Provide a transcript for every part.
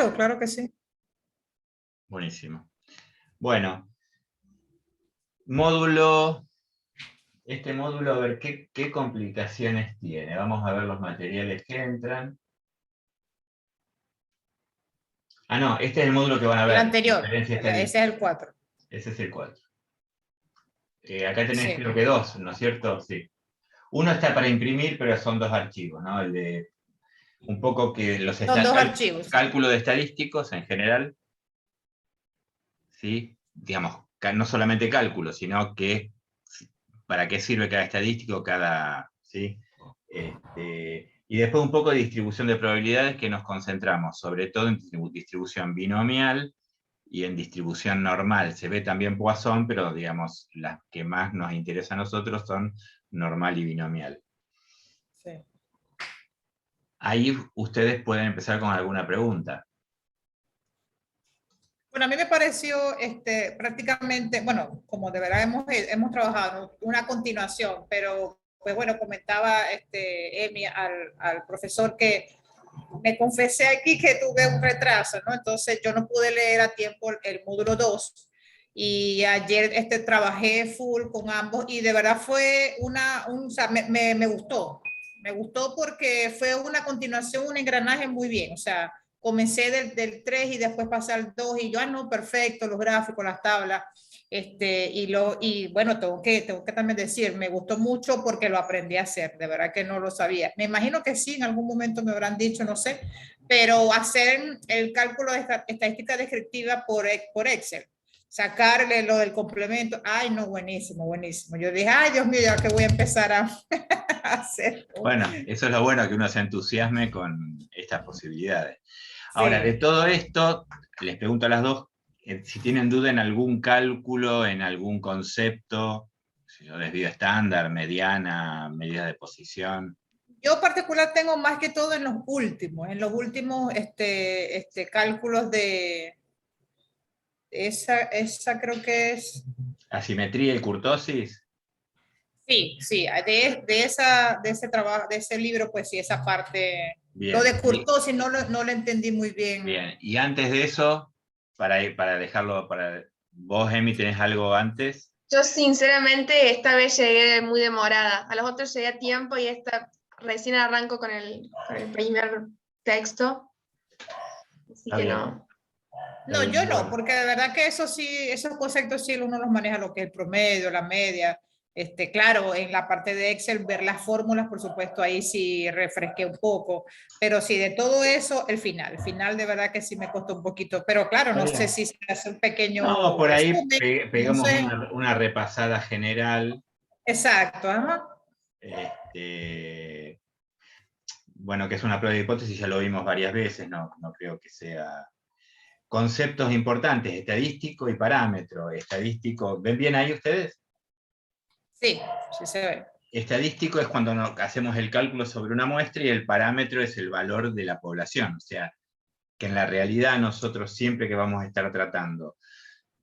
Claro, claro que sí. Buenísimo. Bueno, módulo, este módulo, a ver qué complicaciones tiene. Vamos a ver los materiales que entran. No, este es el módulo que van a El ver. anterior, Diferencia ese es el 4. Ese es el 4. Acá tenés Sí. creo que 2, ¿no es cierto? Sí. Uno está para imprimir, pero son 2 archivos, ¿no? El de un poco que Son 2 archivos. cálculo de estadísticos en general, ¿sí? Digamos, no solamente cálculo, sino que para qué sirve cada estadístico, ¿sí? Y después un poco de distribución de probabilidades que nos concentramos, sobre todo en distribución binomial y en distribución normal. Se ve también Poisson, pero digamos, las que más nos interesan a nosotros son normal y binomial. Sí. Ahí ustedes pueden empezar con alguna pregunta. Bueno, a mí me pareció prácticamente, bueno, como de verdad hemos trabajado, una continuación, pero pues bueno, comentaba Emi al profesor que me confesé aquí que tuve un retraso, ¿no? Entonces yo no pude leer a tiempo el módulo 2 y ayer trabajé full con ambos y de verdad fue o sea, me gustó porque fue una continuación, un engranaje muy bien, o sea, comencé del 3 y después pasé al 2 y yo, no, perfecto, los gráficos, las tablas, y bueno, tengo que también decir, me gustó mucho porque lo aprendí a hacer, de verdad que no lo sabía. Me imagino que sí, en algún momento me habrán dicho, no sé, pero hacer el cálculo de estadística descriptiva por Excel, sacarle lo del complemento, ay, no, buenísimo, buenísimo. Yo dije, ay, Dios mío, ya que voy a empezar a hacer. Bueno, eso es lo bueno, que uno se entusiasme con estas posibilidades. Ahora, de Sí. todo esto, les pregunto a las dos si tienen duda en algún cálculo, en algún concepto, si yo desvío estándar, mediana, medida de posición. Yo particular tengo más que todo en los últimos cálculos de esa creo que es. Asimetría y curtosis. Sí, sí, de ese trabajo, de ese libro, pues sí, esa parte, lo Bien. de Curtosis no lo entendí muy bien. Bien. Y antes de eso, para dejarlo, vos, Emi, ¿tenés algo antes? Yo sinceramente esta vez llegué muy demorada. A los otros llegué a tiempo y esta recién arranco con el primer texto. Así Está que bien. no. No, yo no, porque de verdad que eso sí, esos conceptos sí uno los maneja, lo que es el promedio, la media. Claro, en la parte de Excel, ver las fórmulas, por supuesto, ahí sí refresqué un poco, pero sí, de todo eso, el final de verdad que sí me costó un poquito, pero claro, Está no sé bien. si se hace un pequeño No, por ahí resumen, no pegamos sé, una repasada general. exacto, ajá. Este, bueno, que es una prueba de hipótesis, ya lo vimos varias veces, no creo que sea. Conceptos importantes, estadístico y parámetro. Estadístico, ¿ven bien ahí ustedes? Sí, sí se ve. Estadístico es cuando hacemos el cálculo sobre una muestra y el parámetro es el valor de la población. O sea, que en la realidad nosotros siempre que vamos a estar tratando,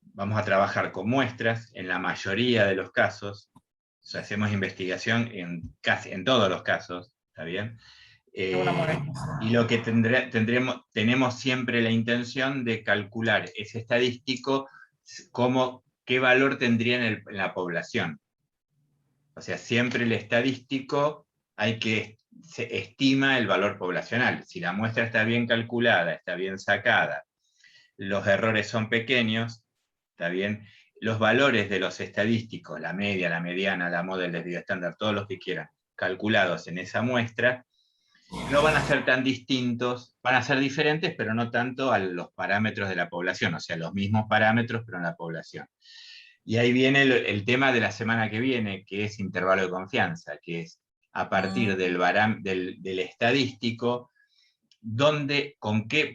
vamos a trabajar con muestras, en la mayoría de los casos, o sea, hacemos investigación casi en todos los casos, ¿está bien? Una mujer. Y lo que tenemos siempre la intención de calcular ese estadístico, qué valor tendría en la población. O sea, siempre el estadístico se estima el valor poblacional. Si la muestra está bien calculada, está bien sacada, los errores son pequeños, ¿está bien? Los valores de los estadísticos, la media, la mediana, la moda, el desvío estándar, todos los que quieran, calculados en esa muestra, no van a ser tan distintos, van a ser diferentes, pero no tanto a los parámetros de la población, o sea, los mismos parámetros, pero en la población. Y ahí viene el tema de la semana que viene, que es intervalo de confianza, que es a partir del estadístico,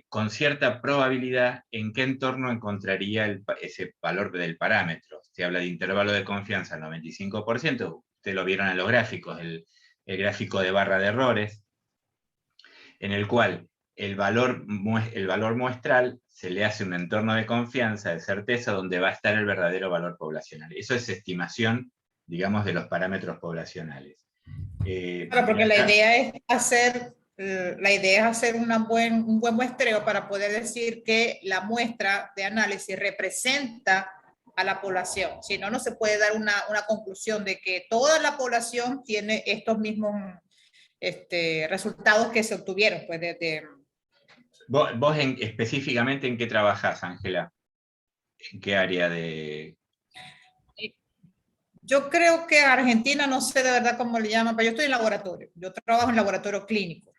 con cierta probabilidad, en qué entorno encontraría ese valor del parámetro. Se habla de intervalo de confianza al 95%, ustedes lo vieron en los gráficos, el gráfico de barra de errores, en el cual el valor muestral se le hace un entorno de confianza, de certeza, donde va a estar el verdadero valor poblacional. Eso es estimación, digamos, de los parámetros poblacionales. Claro, porque la idea es hacer la idea es hacer un buen muestreo para poder decir que la muestra de análisis representa a la población. Si no, no se puede dar una conclusión de que toda la población tiene estos mismos resultados que se obtuvieron. Pues, ¿Vos específicamente en qué trabajás, Ángela? ¿En qué área de...? Yo creo que Argentina, no sé de verdad cómo le llaman, pero yo estoy en laboratorio. Yo trabajo en laboratorio clínico.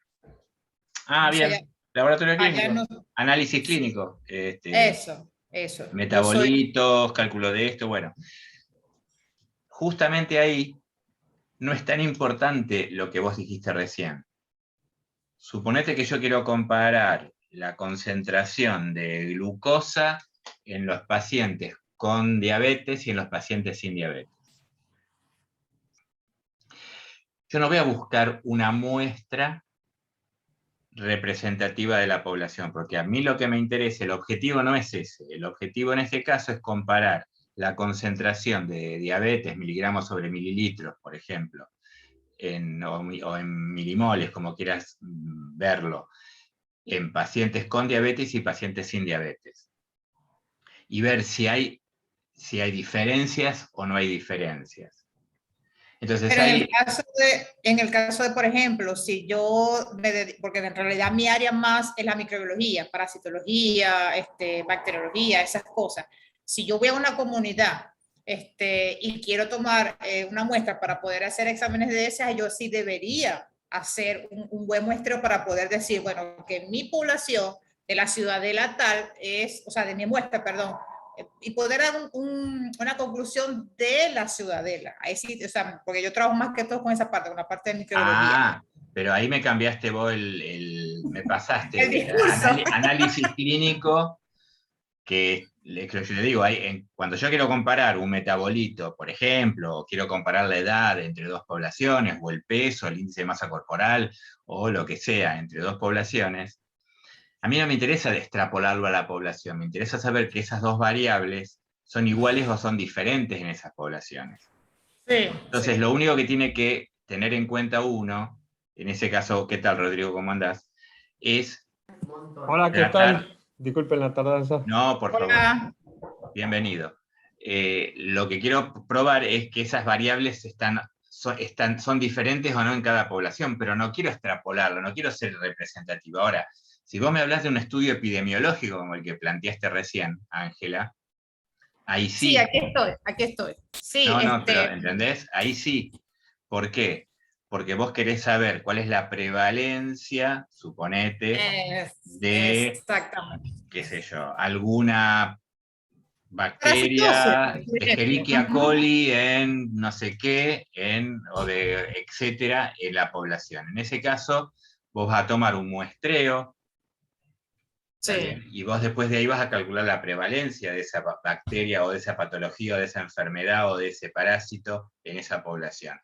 Ah, bien. Allá, Laboratorio clínico. no, Análisis sí, clínico. eso. Yo soy... Metabolitos, cálculo de esto, bueno. Justamente ahí no es tan importante lo que vos dijiste recién. Suponete que yo quiero comparar la concentración de glucosa en los pacientes con diabetes y en los pacientes sin diabetes. Yo no voy a buscar una muestra representativa de la población, porque a mí lo que me interesa, el objetivo no es ese. El objetivo en este caso es comparar la concentración de diabetes, miligramos sobre mililitros, por ejemplo, o en milimoles, como quieras verlo, en pacientes con diabetes y pacientes sin diabetes. Y ver si hay diferencias o no hay diferencias. Entonces, pero en el caso de, por ejemplo, si yo, porque en realidad mi área más es la microbiología, parasitología, bacteriología, esas cosas. Si yo voy a una comunidad y quiero tomar una muestra para poder hacer exámenes de esas, yo sí debería hacer un buen muestreo para poder decir, bueno, que mi población de la ciudadela tal es, o sea, de mi muestra, perdón, y poder dar una conclusión de la ciudadela. Ahí sí, o sea, porque yo trabajo más que todo con esa parte, con la parte de microbiología. Ah, pero ahí me cambiaste vos me pasaste el discurso. Análisis clínico, que yo le digo, cuando yo quiero comparar un metabolito, por ejemplo, o quiero comparar la edad entre dos poblaciones, o el peso, el índice de masa corporal, o lo que sea, entre dos poblaciones, a mí no me interesa extrapolarlo a la población, me interesa saber que esas dos variables son iguales o son diferentes en esas poblaciones. Sí, entonces, sí. Lo único que tiene que tener en cuenta uno, en ese caso, ¿qué tal, Rodrigo? ¿Cómo andás? Es Hola, ¿qué tal? Disculpen la tardanza. No, por Hola. favor. Bienvenido. Lo que quiero probar es que esas variables son diferentes o no en cada población, pero no quiero extrapolarlo, no quiero ser representativo. Ahora, si vos me hablas de un estudio epidemiológico como el que planteaste recién, Ángela, ahí sí. Sí, aquí estoy. Sí, No, pero ¿entendés? Ahí sí. ¿Por qué? Porque vos querés saber cuál es la prevalencia, suponete, de, exactamente, qué sé yo, alguna bacteria, Escherichia coli en no sé qué, etcétera, en la población. En ese caso, vos vas a tomar un muestreo, sí. y vos después de ahí vas a calcular la prevalencia de esa bacteria o de esa patología o de esa enfermedad o de ese parásito en esa población.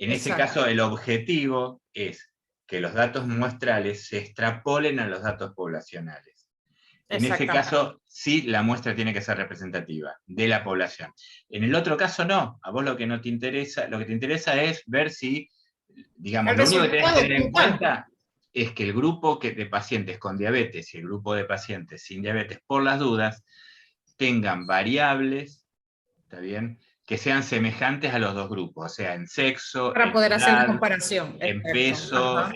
En ese caso, el objetivo es que los datos muestrales se extrapolen a los datos poblacionales. En ese caso, sí, la muestra tiene que ser representativa de la población. En el otro caso, no. A vos lo que no te interesa, lo que te interesa es ver si, digamos, lo único que tenés que tener en cuenta es que el grupo de pacientes con diabetes y el grupo de pacientes sin diabetes, por las dudas, tengan variables, ¿está bien?, que sean semejantes a los dos grupos, o sea, en sexo, Para en poder hacer la edad, comparación. en peso,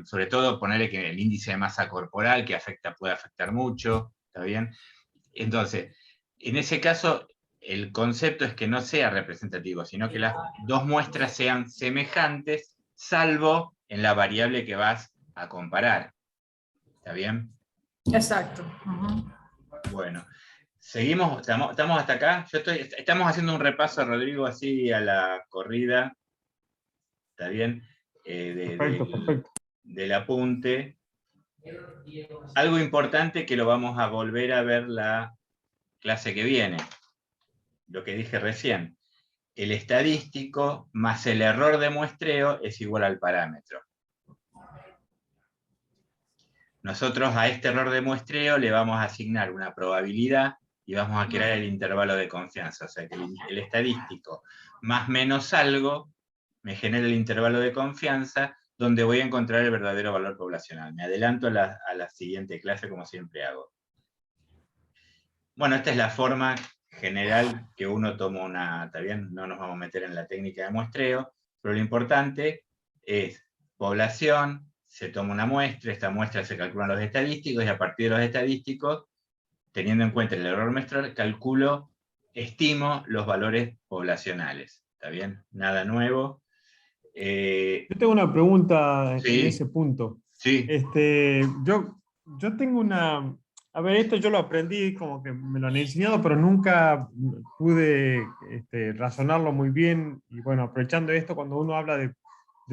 sobre todo ponerle que el índice de masa corporal, que puede afectar mucho, ¿está bien? Entonces, en ese caso, el concepto es que no sea representativo, sino que las dos muestras sean semejantes, salvo en la variable que vas a comparar. ¿Está bien? Exacto. Bueno, seguimos, estamos hasta acá. Estamos haciendo un repaso, Rodrigo, así a la corrida. ¿Está bien? Perfecto. Del apunte. Algo importante que lo vamos a volver a ver la clase que viene. Lo que dije recién. El estadístico más el error de muestreo es igual al parámetro. Nosotros a este error de muestreo le vamos a asignar una probabilidad y vamos a crear el intervalo de confianza. O sea que el estadístico más menos algo me genera el intervalo de confianza donde voy a encontrar el verdadero valor poblacional. Me adelanto a la siguiente clase, como siempre hago. Bueno, esta es la forma general que uno toma una, está bien, no nos vamos a meter en la técnica de muestreo, pero lo importante es población, se toma una muestra, esta muestra se calculan los estadísticos, y a partir de los estadísticos, teniendo en cuenta el error muestral, estimo los valores poblacionales. ¿Está bien? Nada nuevo. Yo tengo una pregunta en Sí, ese punto. sí. Yo tengo una... A ver, esto yo lo aprendí, como que me lo han enseñado, pero nunca pude razonarlo muy bien. Y bueno, aprovechando esto, cuando uno habla de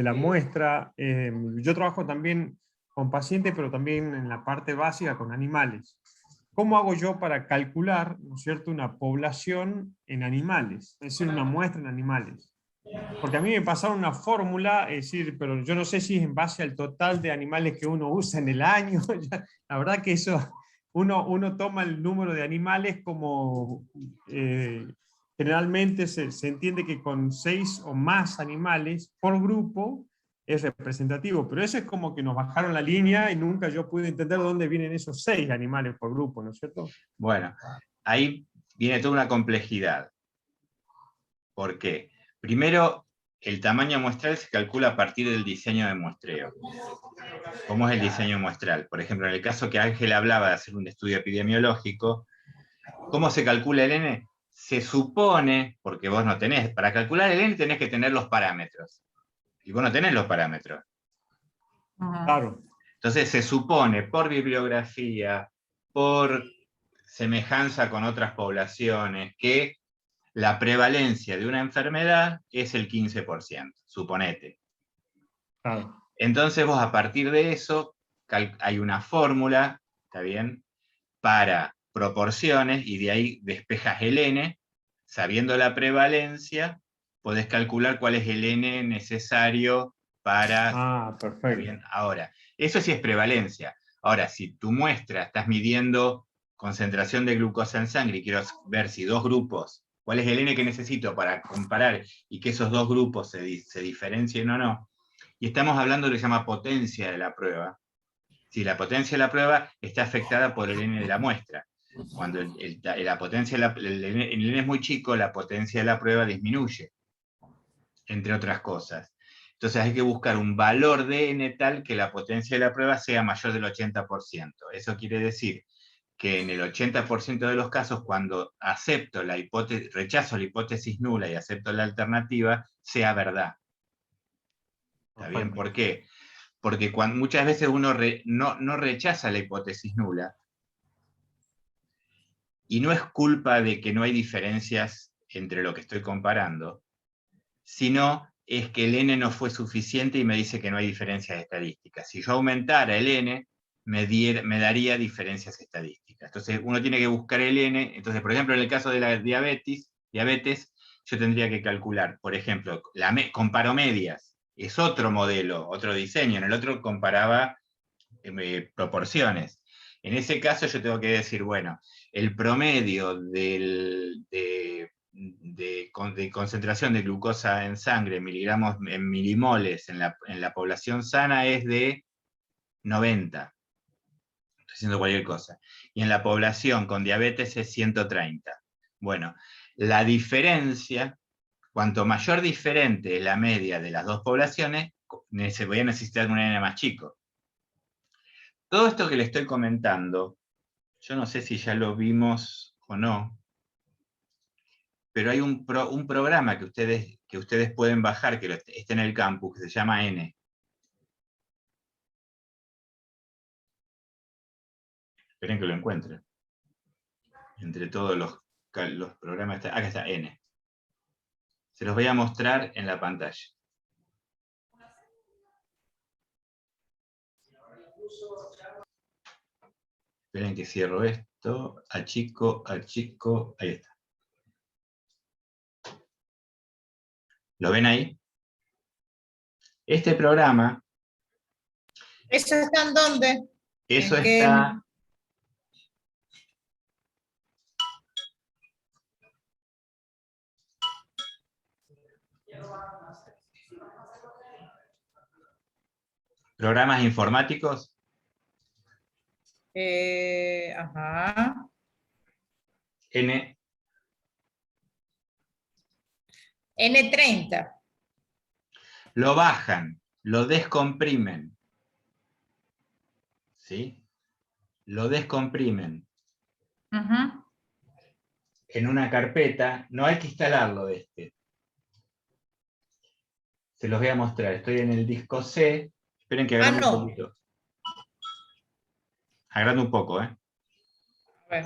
la muestra, yo trabajo también con pacientes, pero también en la parte básica con animales. ¿Cómo hago yo para calcular, ¿no es cierto?, una población en animales? Es decir, una muestra en animales. Porque a mí me pasaron una fórmula, es decir, pero yo no sé si es en base al total de animales que uno usa en el año. La verdad que eso, uno toma el número de animales como, generalmente se entiende que con 6 o más animales por grupo es representativo, pero eso es como que nos bajaron la línea y nunca yo pude entender de dónde vienen esos 6 animales por grupo, ¿no es cierto? Bueno, ahí viene toda una complejidad. ¿Por qué? Primero, el tamaño muestral se calcula a partir del diseño de muestreo. ¿Cómo es el diseño muestral? Por ejemplo, en el caso que Ángel hablaba de hacer un estudio epidemiológico, ¿cómo se calcula el N? Se supone, porque vos no tenés, para calcular el N tenés que tener los parámetros. Y vos no tenés los parámetros. Claro. Entonces se supone por bibliografía, por semejanza con otras poblaciones, que la prevalencia de una enfermedad es el 15%, suponete. Claro. Entonces vos a partir de eso hay una fórmula, ¿está bien?, para proporciones, y de ahí despejas el N, sabiendo la prevalencia, podés calcular cuál es el N necesario para... Ah, perfecto. ¿Está bien? Ahora, eso sí es prevalencia. Ahora, si tu muestra estás midiendo concentración de glucosa en sangre y quiero ver si dos grupos, cuál es el N que necesito para comparar y que esos dos grupos se diferencien o no, y estamos hablando de lo que se llama potencia de la prueba. Si la potencia de la prueba está afectada por el N de la muestra. Cuando la potencia el N es muy chico, la potencia de la prueba disminuye, entre otras cosas. Entonces hay que buscar un valor de N tal que la potencia de la prueba sea mayor del 80%. Eso quiere decir que en el 80% de los casos, cuando rechazo la hipótesis nula y acepto la alternativa, sea verdad. ¿Está bien? ¿Por qué? Porque muchas veces uno no rechaza la hipótesis nula, y no es culpa de que no hay diferencias entre lo que estoy comparando, sino es que el N no fue suficiente y me dice que no hay diferencias estadísticas. Si yo aumentara el N, me daría diferencias estadísticas. Entonces uno tiene que buscar el N. Entonces, por ejemplo, en el caso de la diabetes, yo tendría que calcular, por ejemplo, comparo medias. Es otro modelo, otro diseño. En el otro comparaba proporciones. En ese caso yo tengo que decir, bueno, el promedio de concentración de glucosa en sangre, miligramos en milimoles en la población sana es de 90. Estoy haciendo cualquier cosa. Y en la población con diabetes es 130. Bueno, la diferencia, cuanto mayor diferente es la media de las dos poblaciones, se voy a necesitar un N más chico. Todo esto que le estoy comentando, yo no sé si ya lo vimos o no, pero hay un programa que ustedes pueden bajar, que está en el campus, que se llama N. Esperen que lo encuentren. Entre todos los programas, acá está N. Se los voy a mostrar en la pantalla. Esperen que cierro esto, achico, ahí está. ¿Lo ven ahí? Este programa... ¿Eso está en dónde? Eso está... Programas informáticos. Ajá. N. N30. Lo bajan, lo descomprimen. ¿Sí? Lo descomprimen Ujú. en una carpeta. No hay que instalarlo de este. Se los voy a mostrar. Estoy en el disco C. Esperen que agrande un no. poquito. Agrando un poco, ¿eh? A ver.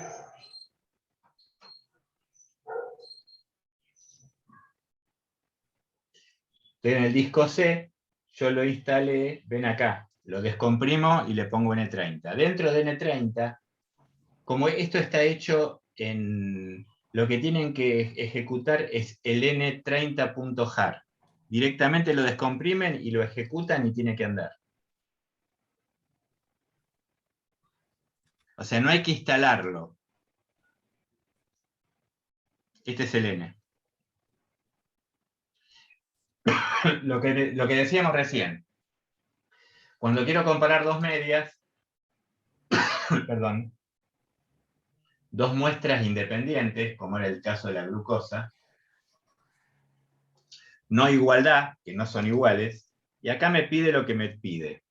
Estoy en el disco C. Yo lo instalé. Ven acá. Lo descomprimo y le pongo N30. Dentro de N30, como esto está hecho en... Lo que tienen que ejecutar es el N30.jar. Directamente lo descomprimen y lo ejecutan y tiene que andar. O sea, no hay que instalarlo. Este es el N. Lo que decíamos recién. Cuando quiero comparar dos medias, perdón, dos muestras independientes, como era el caso de la glucosa, no hay igualdad, que no son iguales, y acá me pide lo que me pide.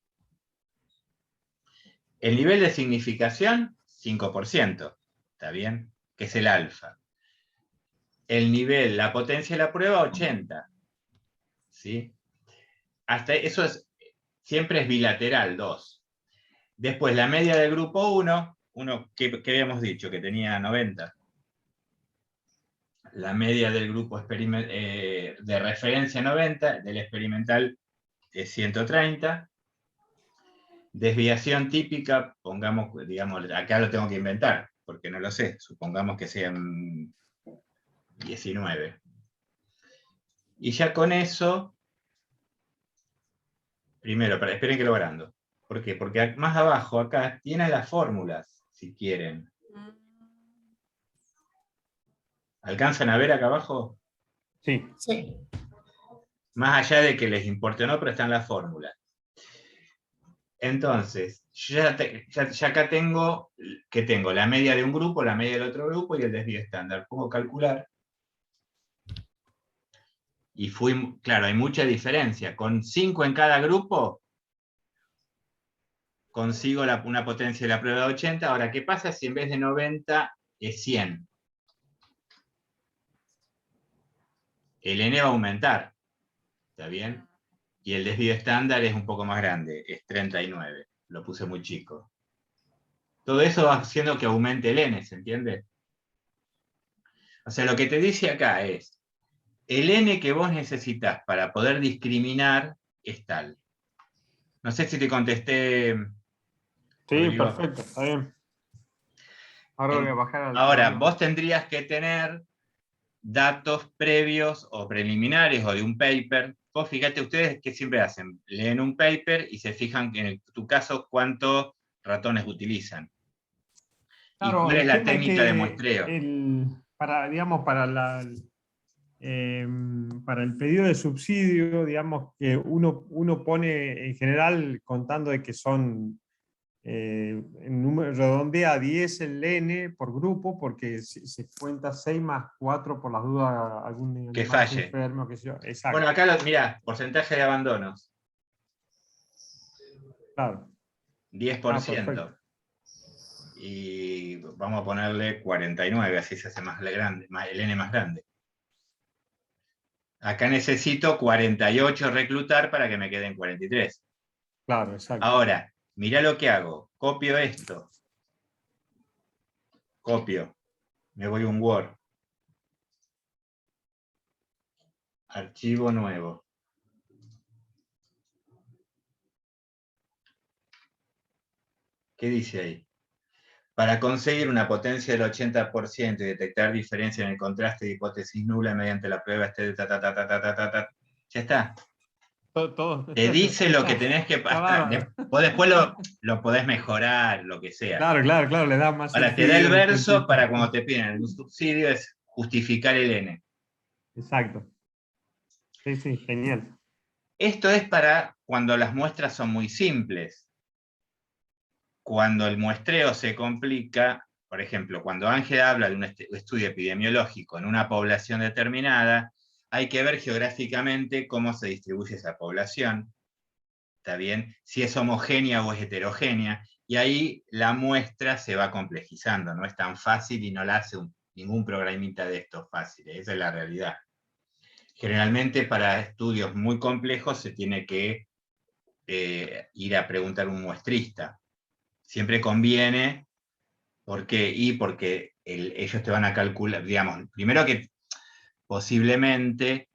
El nivel de significación, 5%, ¿está bien? Que es el alfa. El nivel, la potencia de la prueba, 80. ¿Sí? Hasta eso siempre es bilateral, 2. Después, la media del grupo 1, que habíamos dicho, que tenía 90. La media del grupo de referencia 90, del experimental es 130. Desviación típica, pongamos, digamos, acá lo tengo que inventar, porque no lo sé, supongamos que sean 19. Y ya con eso, primero, esperen que lo agrando. ¿Por qué? Porque más abajo, acá, tienen las fórmulas, si quieren. ¿Alcanzan a ver acá abajo? Sí. Sí. Más allá de que les importe o no, pero están las fórmulas. Entonces, yo ya acá tengo la media de un grupo, la media del otro grupo y el desvío estándar. Puedo calcular. Y claro, hay mucha diferencia. Con 5 en cada grupo, consigo una potencia de la prueba de 80. Ahora, ¿qué pasa si en vez de 90 es 100? El N va a aumentar, ¿está bien? Y el desvío estándar es un poco más grande, es 39. Lo puse muy chico. Todo eso va haciendo que aumente el N, ¿se entiende? O sea, lo que te dice acá es, el N que vos necesitas para poder discriminar es tal. No sé si te contesté. Sí, Rodrigo. perfecto, está bien. Ahora voy a bajar al Ahora, programa. vos tendrías que tener datos previos o preliminares o de un paper. Vos fíjate, ustedes qué siempre hacen, leen un paper y se fijan en tu caso cuántos ratones utilizan. Claro, ¿Y cuál es el la tema es técnica de que muestreo? digamos, para el pedido de subsidio, digamos que uno pone en general contando de que son en número, redondea a 10 el N por grupo, porque se cuenta 6 más 4 por las dudas, algún Que animal falle. enfermo, qué sé yo. Exacto. Bueno, acá mirá, porcentaje de abandonos. Claro. 10%. Y vamos a ponerle 49, así se hace más grande, el N más grande. Acá necesito 48 reclutar para que me queden 43. Claro, exacto. Ahora, mirá lo que hago. Copio esto. Copio. Me voy a un Word. Archivo nuevo. ¿Qué dice ahí? Para conseguir una potencia del 80% y detectar diferencia en el contraste de hipótesis nula mediante la prueba ya está. Todo. Te dice lo que tenés que pasar. Después lo podés mejorar, lo que sea. Claro, le da más Ahora te da el sentido. verso para cuando te piden el subsidio es justificar el N. Exacto. Sí, genial. Esto es para cuando las muestras son muy simples. Cuando el muestreo se complica, por ejemplo, cuando Ángela habla de un estudio epidemiológico en una población determinada, hay que ver geográficamente cómo se distribuye esa población, ¿está bien? Si es homogénea o es heterogénea, y ahí la muestra se va complejizando, no es tan fácil y no la hace ningún programita de estos fáciles, esa es la realidad. Generalmente para estudios muy complejos se tiene que ir a preguntar a un muestrista. Siempre conviene, ¿por qué? Y porque ellos te van a calcular, digamos, primero que posiblemente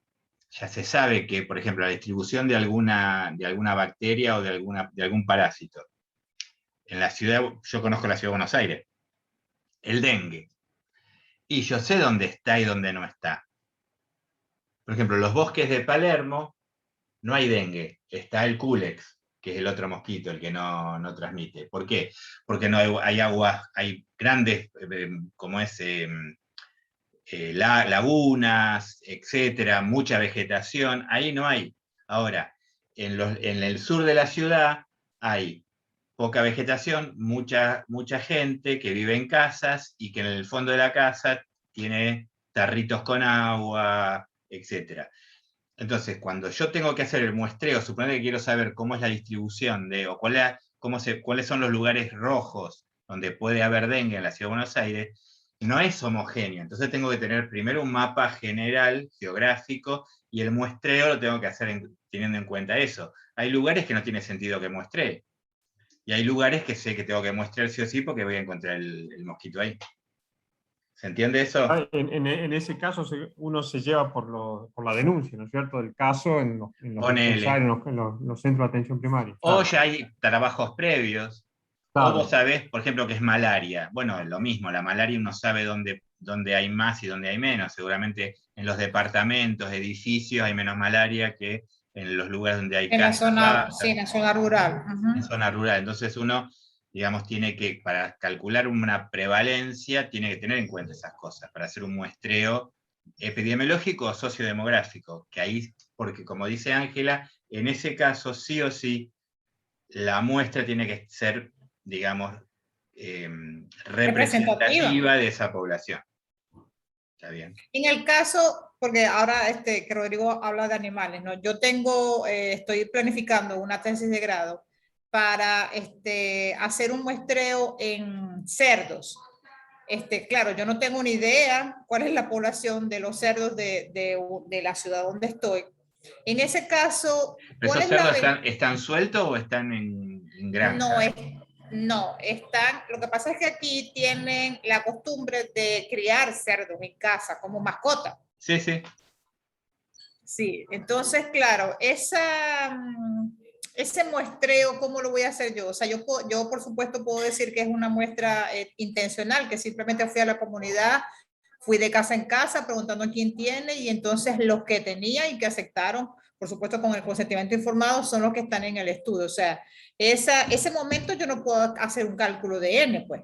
ya se sabe que, por ejemplo, la distribución de alguna bacteria o de algún parásito. En la ciudad, yo conozco la ciudad de Buenos Aires, el dengue. Y yo sé dónde está y dónde no está. Por ejemplo, en los bosques de Palermo no hay dengue, está el Culex, que es el otro mosquito, el que no transmite. ¿Por qué? Porque no hay agua, hay grandes, como es, lagunas, etcétera, mucha vegetación, ahí no hay. Ahora, en el sur de la ciudad hay poca vegetación, mucha gente que vive en casas y que en el fondo de la casa tiene tarritos con agua, etcétera. Entonces, cuando yo tengo que hacer el muestreo, supongo que quiero saber cómo es la distribución o cuáles son los lugares rojos donde puede haber dengue en la Ciudad de Buenos Aires, no es homogéneo. Entonces tengo que tener primero un mapa general, geográfico, y el muestreo lo tengo que hacer teniendo en cuenta eso. Hay lugares que no tiene sentido que muestre, y hay lugares que sé que tengo que muestrear sí o sí porque voy a encontrar el mosquito ahí. ¿Se entiende eso? En ese caso uno se lleva por la denuncia, ¿no es cierto?, del caso en los dispensarios, en los centros de atención primaria. O ya hay trabajos previos. Claro. O vos sabés, por ejemplo, que es malaria. Bueno, lo mismo, la malaria uno sabe dónde hay más y dónde hay menos. Seguramente en los departamentos, edificios, hay menos malaria que en los lugares donde hay casas. Sí, en la zona rural. En zona rural. Entonces uno, digamos, tiene que, para calcular una prevalencia, tiene que tener en cuenta esas cosas, para hacer un muestreo epidemiológico o sociodemográfico, que ahí, porque como dice Ángela, en ese caso sí o sí, la muestra tiene que ser, digamos, representativa de esa población. Está bien. En el caso, porque ahora que Rodrigo habla de animales, ¿no? Yo estoy planificando una tesis de grado para hacer un muestreo en cerdos. Claro, yo no tengo ni idea cuál es la población de los cerdos de la ciudad donde estoy. En ese caso, ¿Esos cerdos están sueltos o están en granja? No, lo que pasa es que aquí tienen la costumbre de criar cerdos en casa como mascota. Sí, sí. Sí, entonces, claro, ese muestreo, ¿cómo lo voy a hacer yo? O sea, yo por supuesto puedo decir que es una muestra intencional, que simplemente fui a la comunidad, fui de casa en casa preguntando quién tiene, y entonces los que tenía y que aceptaron, por supuesto con el consentimiento informado, son los que están en el estudio. O sea, ese momento yo no puedo hacer un cálculo de N, pues.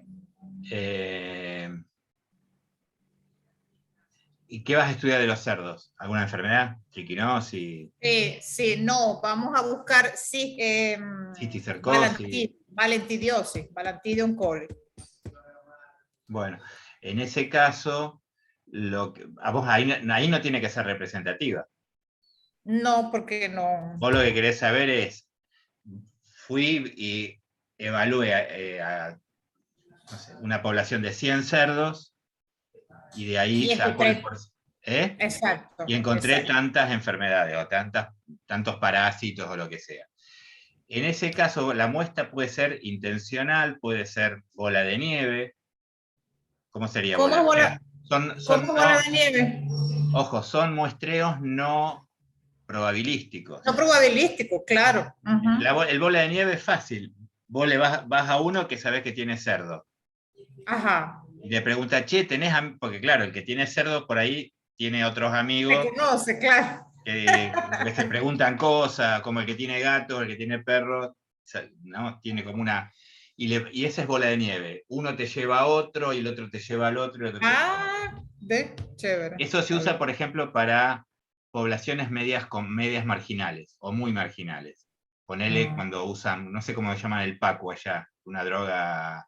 ¿Y qué vas a estudiar de los cerdos? ¿Alguna enfermedad? ¿Triquinosis? Sí, no, vamos a buscar cisticercosis. Balantidium coli. Bueno, en ese caso, a vos ahí no tiene que ser representativa. No, porque no. Vos lo que querés saber es, fui y evalué no sé, una población de 100 cerdos y de ahí sacó Exacto. Y encontré tantas enfermedades o tantos parásitos o lo que sea. En ese caso, la muestra puede ser intencional, puede ser bola de nieve. ¿Cómo sería bola de nieve? ¿Cómo bola de nieve? Ojo, son muestreos no probabilísticos. No probabilísticos, claro. El bola de nieve es fácil. Vos le vas a uno que sabés que tiene cerdo. Ajá. Y le pregunta, che, ¿tenés? Porque claro, el que tiene cerdo por ahí tiene otros amigos. Se conoce, claro. Que se preguntan cosas, como el que tiene gato, el que tiene perro, ¿no? Tiene como una... Y esa es bola de nieve. Uno te lleva a otro y el otro te lleva al otro. Y el otro chévere. Eso se usa, por ejemplo, para poblaciones medias marginales o muy marginales. Ponele cuando usan, no sé cómo se llaman el paco allá, una droga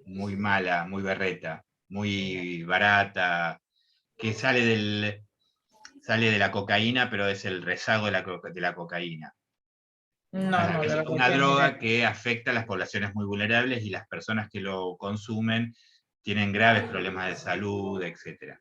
muy mala, muy berreta, muy barata, que sale de la cocaína, pero es el rezago de la cocaína. No, no, de Es verdad una que ni droga idea. que afecta a las poblaciones muy vulnerables y las personas que lo consumen tienen graves problemas de salud, etc.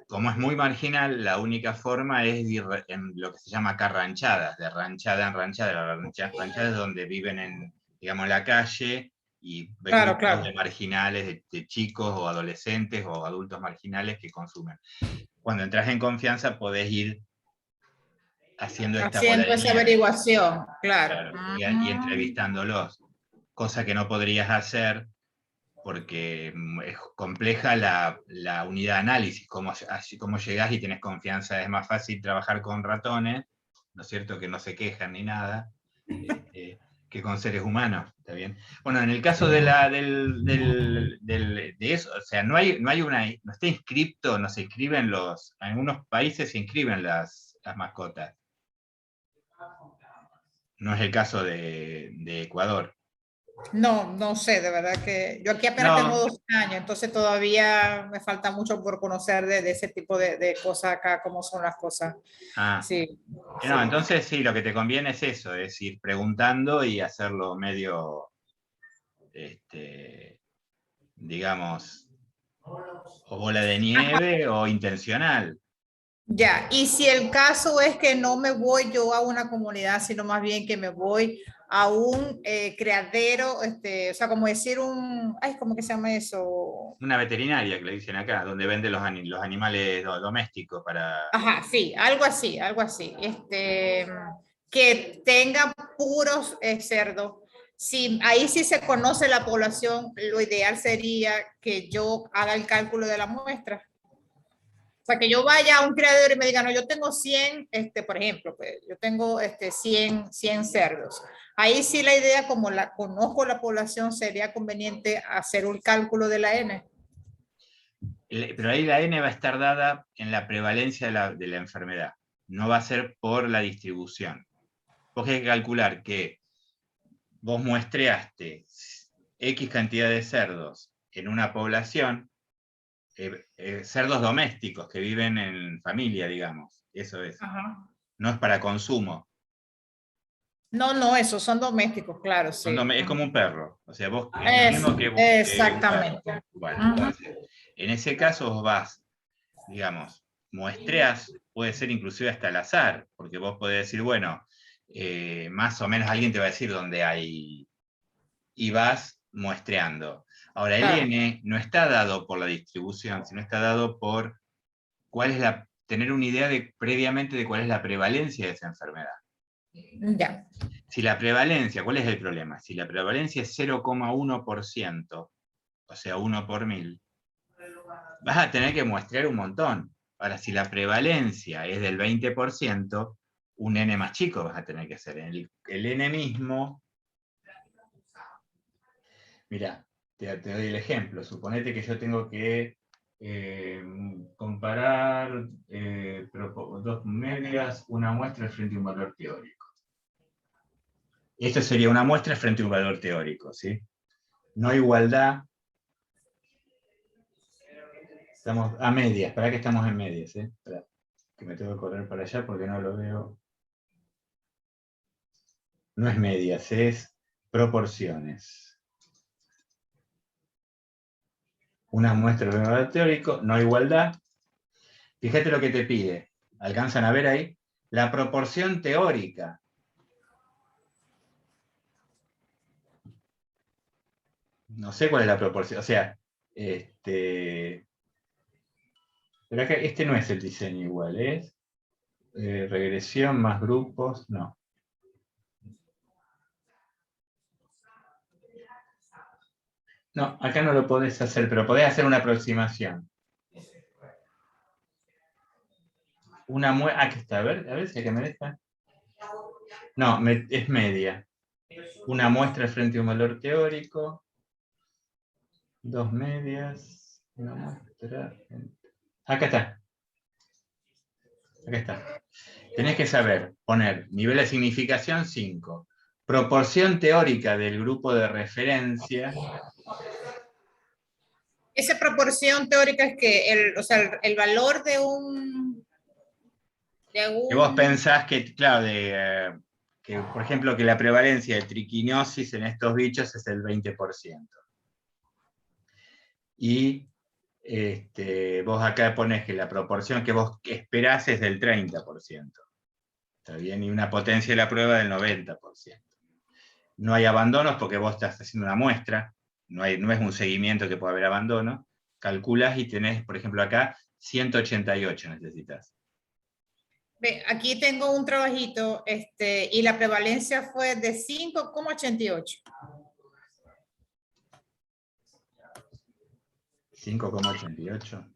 Como es muy marginal, la única forma es ir en lo que se llama acá ranchadas, de ranchada en ranchada. Ranchadas donde viven digamos, en la calle y ves Claro, grupos de claro. marginales, de chicos o adolescentes o adultos marginales que consumen. Cuando entras en confianza podés ir haciendo esta bola Haciendo de esa nieve, averiguación, claro. claro, y entrevistándolos, cosa que no podrías hacer porque es compleja la unidad de análisis, cómo llegás y tenés confianza. Es más fácil trabajar con ratones, ¿no es cierto?, que no se quejan ni nada, que con seres humanos, ¿está bien? Bueno, en el caso de eso, o sea, no está inscripto, no se inscriben en algunos países se inscriben las mascotas. No es el caso de Ecuador. No, no sé, de verdad que yo aquí apenas tengo No, 2 años, entonces todavía me falta mucho por conocer de ese tipo de cosas acá, cómo son las cosas. ah, Sí, no, sí. entonces sí, lo que te conviene es eso, es ir preguntando y hacerlo medio, digamos, o bola de nieve o intencional. Ya, y si el caso es que no me voy yo a una comunidad, sino más bien que me voy a un criadero, o sea, como decir ay, ¿cómo que se llama eso? Una veterinaria que le dicen acá, donde venden los animales domésticos para... Ajá, sí, algo así, algo así. Que tenga puros cerdos. Sí, ahí sí se conoce la población, lo ideal sería que yo haga el cálculo de la muestra. O sea, que yo vaya a un criadero y me diga, no, yo tengo 100, por ejemplo, pues, yo tengo 100 cerdos. Ahí sí la idea, como la conozco la población, sería conveniente hacer un cálculo de la N. Pero ahí la N va a estar dada en la prevalencia de la enfermedad, no va a ser por la distribución. Vos hay que calcular que vos muestreaste X cantidad de cerdos en una población, cerdos domésticos que viven en familia, digamos, eso es, Ajá. no es para consumo. No, no, esos son domésticos, claro, sí. Es como un perro, o sea, es lo Es, mismo que un perro. exactamente. Bueno, Ajá. entonces, en ese caso vos vas, digamos, muestreas, puede ser inclusive hasta al azar, porque vos podés decir, bueno, más o menos alguien te va a decir dónde hay, y vas muestreando. Ahora, el Claro, N no está dado por la distribución, sino está dado por tener una idea previamente de cuál es la prevalencia de esa enfermedad. ya. Si la prevalencia, ¿cuál es el problema? Si la prevalencia es 0,1%, o sea, 1 por 1000, vas a tener que muestrear un montón. Ahora, si la prevalencia es del 20%, un N más chico vas a tener que hacer. El N mismo, mira, te doy el ejemplo. Suponete que yo tengo que comparar dos medias, una muestra frente a un valor teórico. Esto sería una muestra frente a un valor teórico, ¿sí? No igualdad. Estamos a medias, para que estamos en medias, ¿eh? Esperá, que me tengo que correr para allá porque no lo veo. No es medias, es proporciones. Una muestra de un valor teórico, no igualdad. Fíjate lo que te pide. ¿Alcanzan a ver ahí? La proporción teórica. No sé cuál es la proporción. O sea, pero acá, este no es el diseño igual, es regresión más grupos, no. No, acá no lo podés hacer, pero podés hacer una aproximación. Una muestra, aquí está, a ver si acá me deja. No, es media. Una muestra frente a un valor teórico. Dos medias. Una muestra. Acá está. Acá está. Tenés que saber poner nivel de significación 5, proporción teórica del grupo de referencia. Esa proporción teórica es que o sea, el valor de un... Que vos pensás que, claro, que, por ejemplo, que la prevalencia de triquinosis en estos bichos es el 20%. Y vos acá ponés que la proporción que vos esperás es del 30%. ¿Está bien? Y una potencia de la prueba del 90%. No hay abandonos porque vos estás haciendo una muestra, no es un seguimiento que pueda haber abandono. Calculás y tenés, por ejemplo, acá 188 necesitas. Ve, aquí tengo un trabajito, y la prevalencia fue de 5,88. 5,88.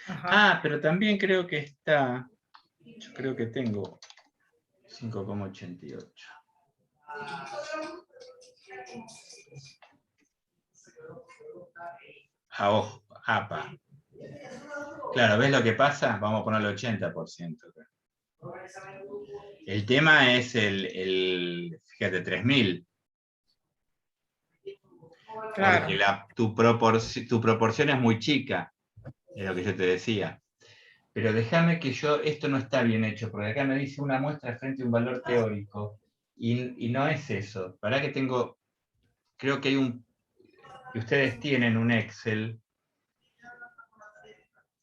Ajá. Ah, pero también creo que está, yo creo que tengo 5,88. Ah, ojo, APA. Claro, ¿ves lo que pasa? Vamos a ponerle 80%. El tema es fíjate, 3000. Claro. Porque tu proporción es muy chica, es lo que yo te decía. Pero déjame que esto no está bien hecho, porque acá me dice una muestra frente a un valor teórico, y no es eso. Para que creo que que ustedes tienen un Excel.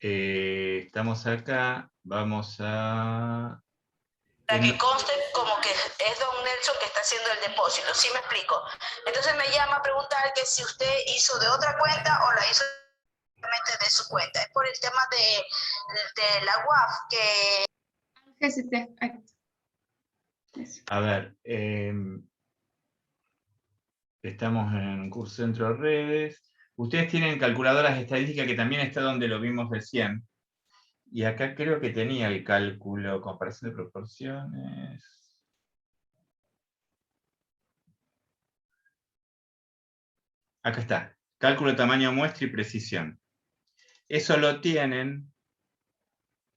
Estamos acá, vamos a... Para que conste como que es don Nelson que está haciendo el depósito, ¿sí me explico? Entonces me llama a preguntar que si usted hizo de otra cuenta o la hizo de su cuenta. Es por el tema de la UAF que... A ver, estamos en un curso Centro Redes. Ustedes tienen calculadoras estadísticas que también está donde lo vimos recién. Y acá creo que tenía el cálculo, comparación de proporciones. Acá está, cálculo de tamaño muestra y precisión. Eso lo tienen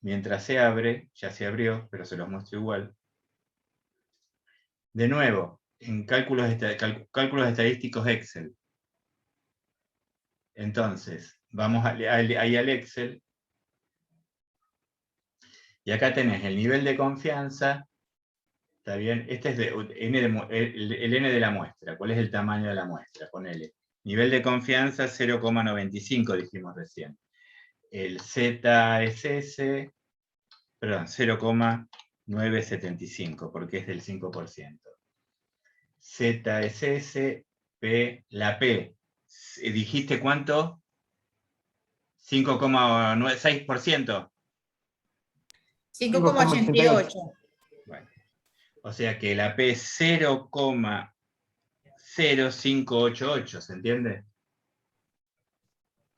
mientras se abre, ya se abrió, pero se los muestro igual. De nuevo, en cálculos estadísticos Excel. Entonces, vamos ahí al Excel. Y acá tenés el nivel de confianza. ¿Está bien? Este es el N de la muestra. ¿Cuál es el tamaño de la muestra? Ponele. Nivel de confianza 0,95 dijimos recién. El ZSS, perdón, 0,975, porque es del 5%. ZSS, P, la P. ¿Dijiste cuánto? 5,6%. 5,88. Bueno, o sea que la P es 0,0588, ¿se entiende?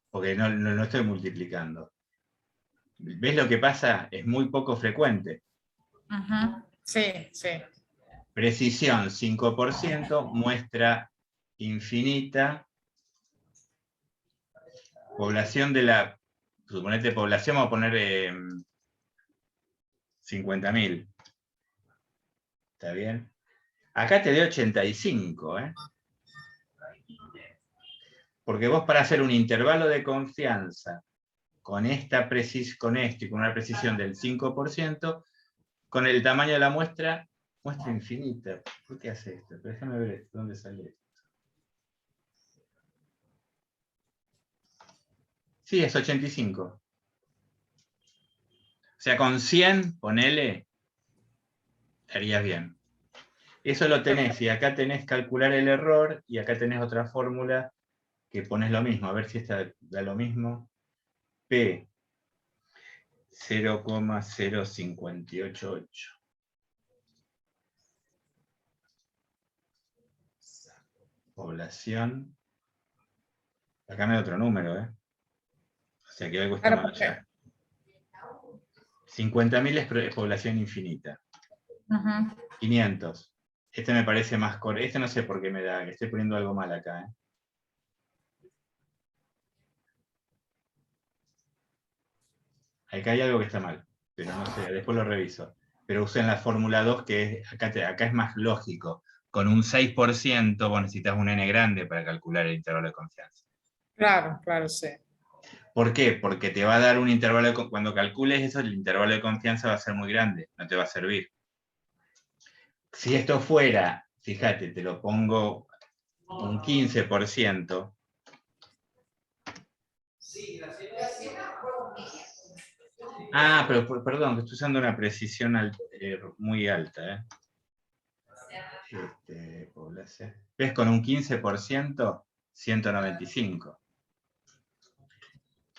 Porque no estoy multiplicando. ¿Ves lo que pasa? Es muy poco frecuente. Ajá. Sí, sí. Precisión 5%, muestra infinita. Población suponete población, vamos a poner 50.000. ¿Está bien? Acá te doy 85, ¿eh? Porque vos para hacer un intervalo de confianza con esto y con una precisión del 5%, con el tamaño de la muestra infinita. ¿Por qué hace esto? Pero déjame ver esto, ¿dónde sale esto? Sí, es 85. O sea, con 100, ponele, estarías bien. Eso lo tenés, y acá tenés calcular el error, y acá tenés otra fórmula que pones lo mismo, a ver si esta da lo mismo. P 0,0588. Población. Acá me da otro número, ¿eh? O sea que algo está Claro, mal porque... ya. 50.000 es población infinita. Ajá. 500. Este me parece más correcto. Este no sé por qué me da, que estoy poniendo algo mal acá, ¿eh? Acá hay algo que está mal. pero no sé, después lo reviso. Pero usen la fórmula 2, que es, acá es más lógico. Con un 6% vos necesitas un n grande para calcular el intervalo de confianza. Claro, claro, sí. ¿Por qué? Porque te va a dar un intervalo de, cuando calcules eso, el intervalo de confianza va a ser muy grande, no te va a servir. Si esto fuera, fíjate, te lo pongo un 15%. Ah, pero perdón, que estoy usando una precisión muy alta. ¿Ves? Con un 15%, 195.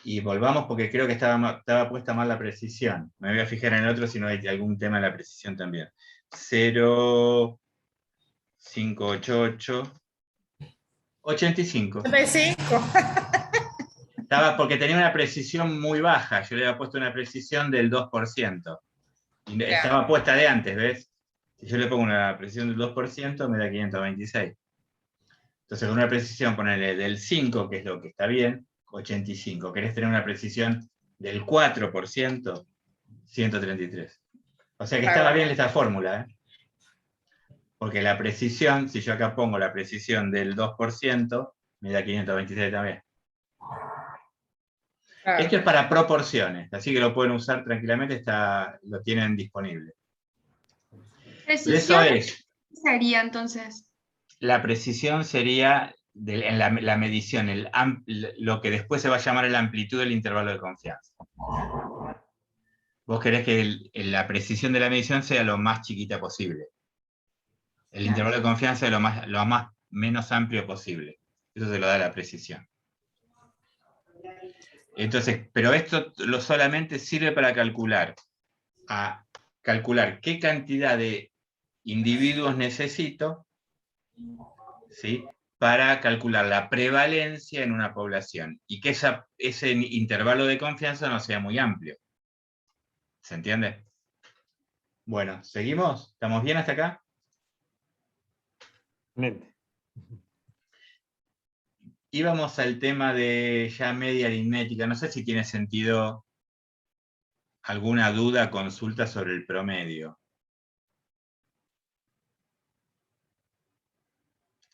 Y volvamos porque creo que estaba puesta mal la precisión. Me voy a fijar en el otro si no hay algún tema en la precisión también. 0,588, 85. 35. Estaba porque tenía una precisión muy baja. Yo le había puesto una precisión del 2%. Y estaba puesta de antes, ¿ves? Si yo le pongo una precisión del 2%, me da 526. Entonces, con una precisión, ponele del 5, que es lo que está bien, 85. ¿Querés tener una precisión del 4%? 133. O sea que estaba bien esta fórmula, ¿eh? Porque la precisión, si yo acá pongo la precisión del 2%, me da 526 también. Claro. Esto es para proporciones, así que lo pueden usar tranquilamente, lo tienen disponible. Precisión Eso es. sería entonces. La precisión sería en la medición, lo que después se va a llamar la amplitud del intervalo de confianza. Vos querés que la precisión de la medición sea lo más chiquita posible. El intervalo de confianza es lo más menos amplio posible. Eso se lo da la precisión. Entonces, pero esto solamente sirve para calcular qué cantidad de individuos necesito, ¿sí?, para calcular la prevalencia en una población y que ese intervalo de confianza no sea muy amplio. ¿Se entiende? Bueno, ¿seguimos? ¿Estamos bien hasta acá? Excelente. Íbamos al tema de ya media aritmética. No sé si tiene sentido alguna duda, consulta sobre el promedio.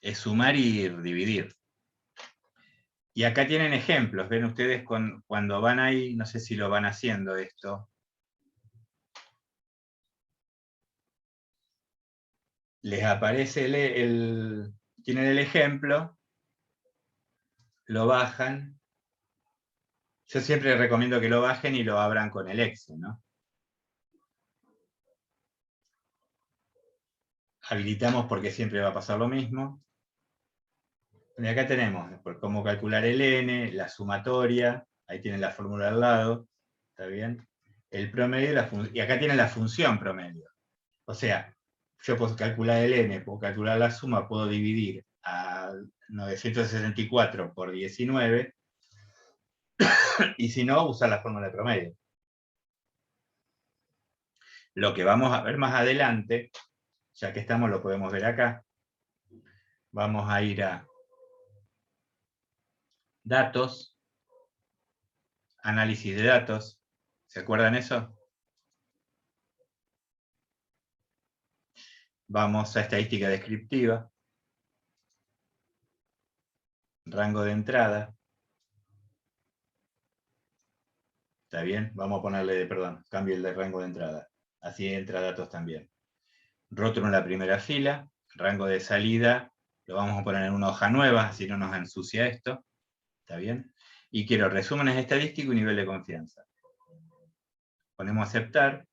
Es sumar y dividir. Y acá tienen ejemplos. Ven ustedes cuando van ahí, no sé si lo van haciendo esto. Les aparece tienen el ejemplo, lo bajan. Yo siempre recomiendo que lo bajen y lo abran con el Excel, ¿no? Habilitamos porque siempre va a pasar lo mismo. Y acá tenemos cómo calcular el n, la sumatoria, ahí tienen la fórmula al lado, ¿está bien? El promedio y acá tienen la función promedio. O sea, yo puedo calcular el n, puedo calcular la suma, puedo dividir a 964 por 19, y si no, usar la fórmula de promedio. Lo que vamos a ver más adelante, ya que estamos, lo podemos ver acá. Vamos a ir a datos, análisis de datos. ¿Se acuerdan eso? Vamos a estadística descriptiva. Rango de entrada. ¿Está bien? Vamos a ponerle, perdón, cambio el de rango de entrada. Así entra datos también. Rótulo en la primera fila. Rango de salida lo vamos a poner en una hoja nueva, así no nos ensucia esto. ¿Está bien? Y quiero resúmenes estadísticos y nivel de confianza. Ponemos aceptar.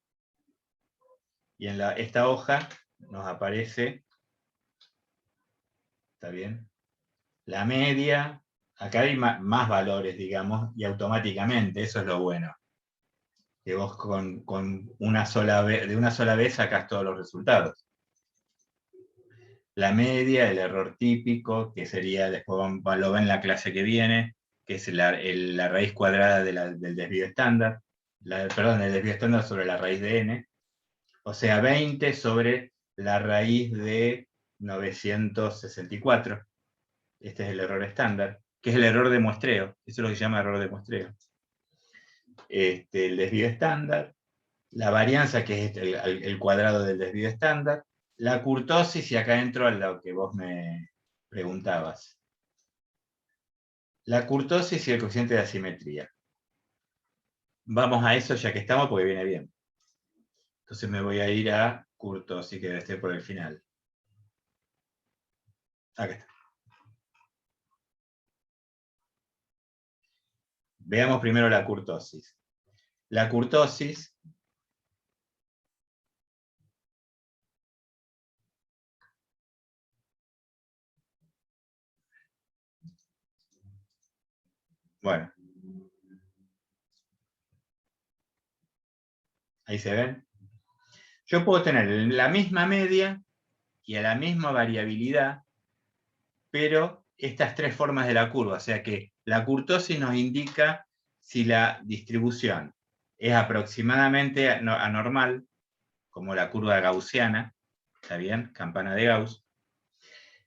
Y en esta hoja nos aparece, ¿está bien?, la media. Acá hay más valores, digamos, y automáticamente, eso es lo bueno. Que vos con de una sola vez sacás todos los resultados. La media, el error típico, que sería, después lo ven en la clase que viene, que es la raíz cuadrada del desvío estándar, el desvío estándar sobre la raíz de n, o sea, 20 sobre la raíz de 964. Este es el error estándar, que es el error de muestreo. Eso es lo que se llama error de muestreo. El desvío estándar, la varianza, que es el cuadrado del desvío estándar, la kurtosis, y acá entro a lo que vos me preguntabas. La kurtosis y el coeficiente de asimetría. Vamos a eso ya que estamos, porque viene bien. Entonces me voy a ir a kurtosis, que debe estar por el final. Acá está. Veamos primero la kurtosis. La kurtosis bueno, ahí se ven. Yo puedo tener la misma media y a la misma variabilidad, pero estas tres formas de la curva, o sea que la kurtosis nos indica si la distribución es aproximadamente anormal, como la curva gaussiana, ¿está bien? Campana de Gauss.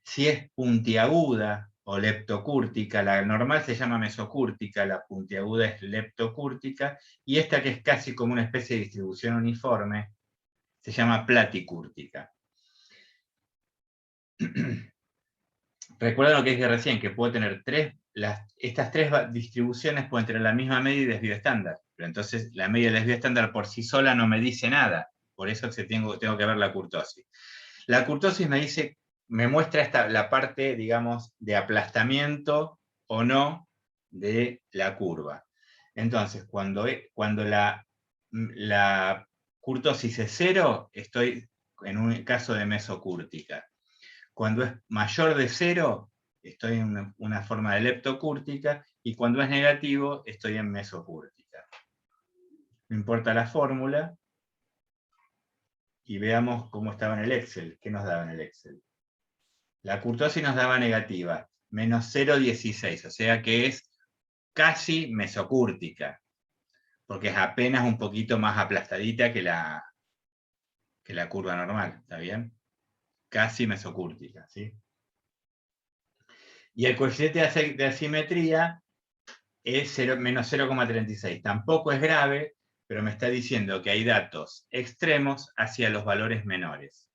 Si es puntiaguda o leptocúrtica, la normal se llama mesocúrtica, la puntiaguda es leptocúrtica, y esta, que es casi como una especie de distribución uniforme, se llama platicúrtica. Recuerden lo que dije recién, que puedo tener estas tres distribuciones pueden tener la misma media y desvío estándar, pero entonces la media y el desvío estándar por sí sola no me dice nada, por eso tengo que ver la kurtosis. La kurtosis me muestra la parte, digamos, de aplastamiento o no de la curva. Entonces, cuando la kurtosis es 0, estoy en un caso de mesocúrtica. Cuando es mayor de 0, estoy en una forma de leptocúrtica, y cuando es negativo, estoy en mesocúrtica. No importa la fórmula, y veamos cómo estaba en el Excel. ¿Qué nos daba en el Excel? La kurtosis nos daba negativa, menos 0,16, o sea que es casi mesocúrtica, porque es apenas un poquito más aplastadita que la curva normal, ¿está bien? Casi mesocúrtica, ¿sí? Y el coeficiente de asimetría es menos 0,36. Tampoco es grave, pero me está diciendo que hay datos extremos hacia los valores menores.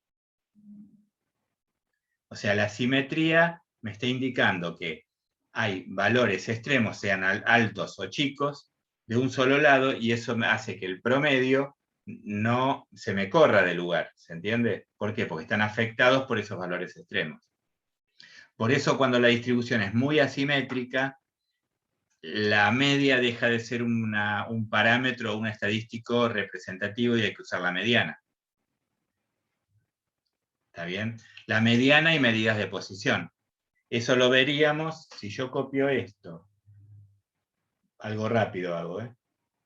O sea, la asimetría me está indicando que hay valores extremos, sean altos o chicos, de un solo lado, y eso me hace que el promedio no se me corra de lugar, ¿se entiende? ¿Por qué? Porque están afectados por esos valores extremos. Por eso, cuando la distribución es muy asimétrica, la media deja de ser un parámetro, un estadístico representativo, y hay que usar la mediana. ¿Está bien? La mediana y medidas de posición. Eso lo veríamos si yo copio esto. Algo rápido hago, ¿eh?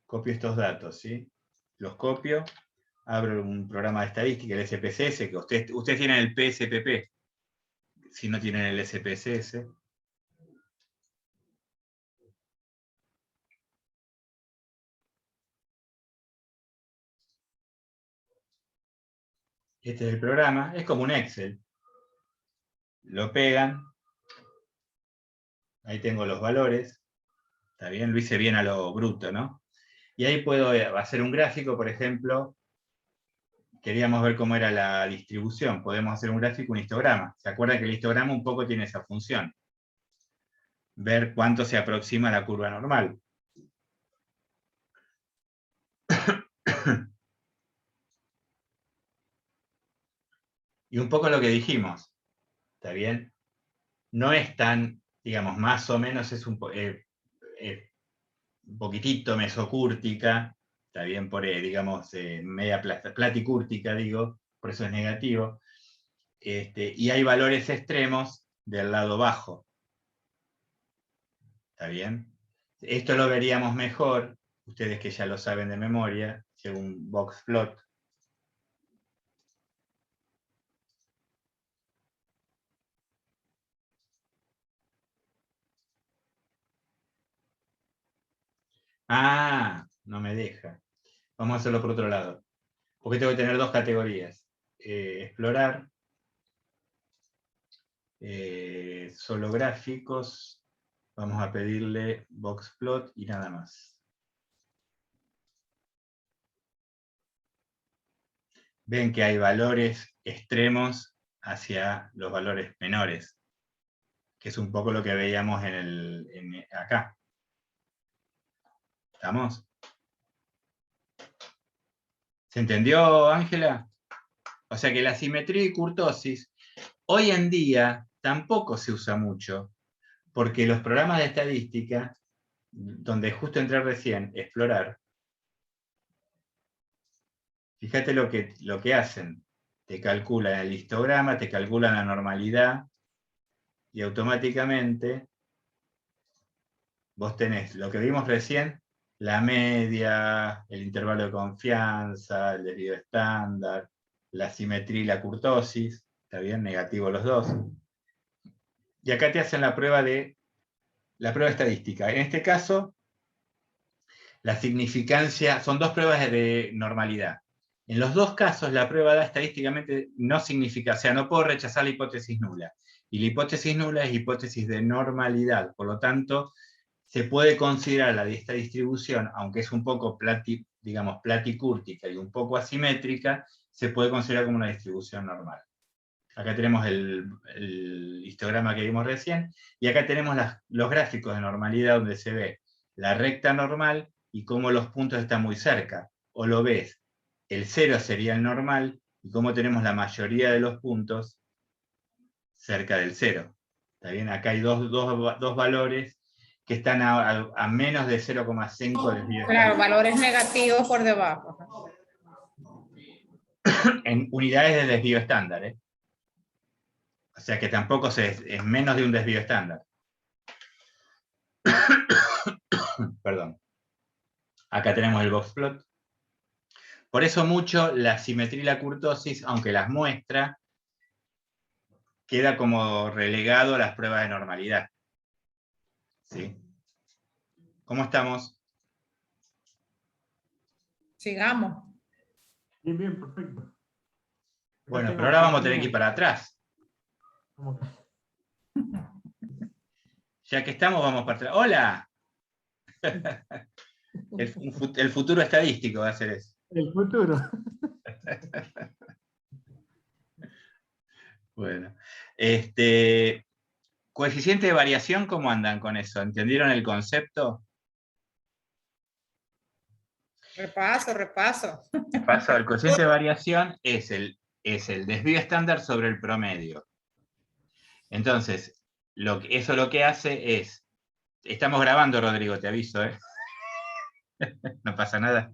Copio estos datos, ¿sí? Los copio, abro un programa de estadística, el SPSS, que ustedes tienen el PSPP, si no tienen el SPSS. Este es el programa, es como un Excel. Lo pegan, ahí tengo los valores, ¿está bien? Lo hice bien a lo bruto, ¿no? Y ahí puedo hacer un gráfico, por ejemplo. Queríamos ver cómo era la distribución. Podemos hacer un gráfico, un histograma. ¿Se acuerdan que el histograma un poco tiene esa función? Ver cuánto se aproxima a la curva normal. Y un poco lo que dijimos, ¿está bien? No es tan, digamos, más o menos es un poquitito mesocúrtica, ¿está bien? Por, digamos, media platicúrtica, digo, por eso es negativo. Y hay valores extremos del lado bajo. ¿Está bien? Esto lo veríamos mejor, ustedes que ya lo saben de memoria, según boxplot. Ah, no me deja. Vamos a hacerlo por otro lado. Porque tengo que tener dos categorías. Explorar, solo gráficos. Vamos a pedirle boxplot y nada más. ven que hay valores extremos hacia los valores menores, que es un poco lo que veíamos acá. ¿Estamos? ¿Se entendió, Ángela? O sea que la simetría y kurtosis hoy en día tampoco se usa mucho, porque los programas de estadística, donde justo entré recién, explorar, fíjate lo que hacen. Te calculan el histograma, te calculan la normalidad, y automáticamente vos tenés lo que vimos recién, la media, el intervalo de confianza, el desvío estándar, la simetría y la kurtosis, está bien, negativo los dos. Y acá te hacen la prueba estadística. En este caso, la significancia, son dos pruebas de normalidad. En los dos casos, la prueba da estadísticamente no significa, o sea, no puedo rechazar la hipótesis nula. Y la hipótesis nula es hipótesis de normalidad. Por lo tanto, se puede considerar esta distribución, aunque es un poco platicúrtica y un poco asimétrica, se puede considerar como una distribución normal. Acá tenemos el histograma que vimos recién, y acá tenemos los gráficos de normalidad donde se ve la recta normal y cómo los puntos están muy cerca. O lo ves, el 0 sería el normal, y cómo tenemos la mayoría de los puntos cerca del 0. ¿Está bien? Acá hay dos valores que están a menos de 0,5 desvío. Claro, valores negativos por debajo. En unidades de desvío estándar, ¿eh? O sea que tampoco es menos de un desvío estándar. Perdón. Acá tenemos el box plot. Por eso mucho la simetría y la kurtosis, aunque las muestra, queda como relegado a las pruebas de normalidad. ¿Sí? ¿Cómo estamos? Sigamos. Bien, bien, perfecto. Bueno, pero ahora vamos a tener que ir para atrás. ¿Cómo? Ya que estamos, vamos para atrás. ¡Hola! El futuro estadístico va a ser eso. El futuro. Bueno. Coeficiente de variación, ¿cómo andan con eso? ¿Entendieron el concepto? Repaso. El coeficiente de variación es el desvío estándar sobre el promedio. Entonces, eso lo que hace es... Estamos grabando, Rodrigo, te aviso, ¿eh? No pasa nada.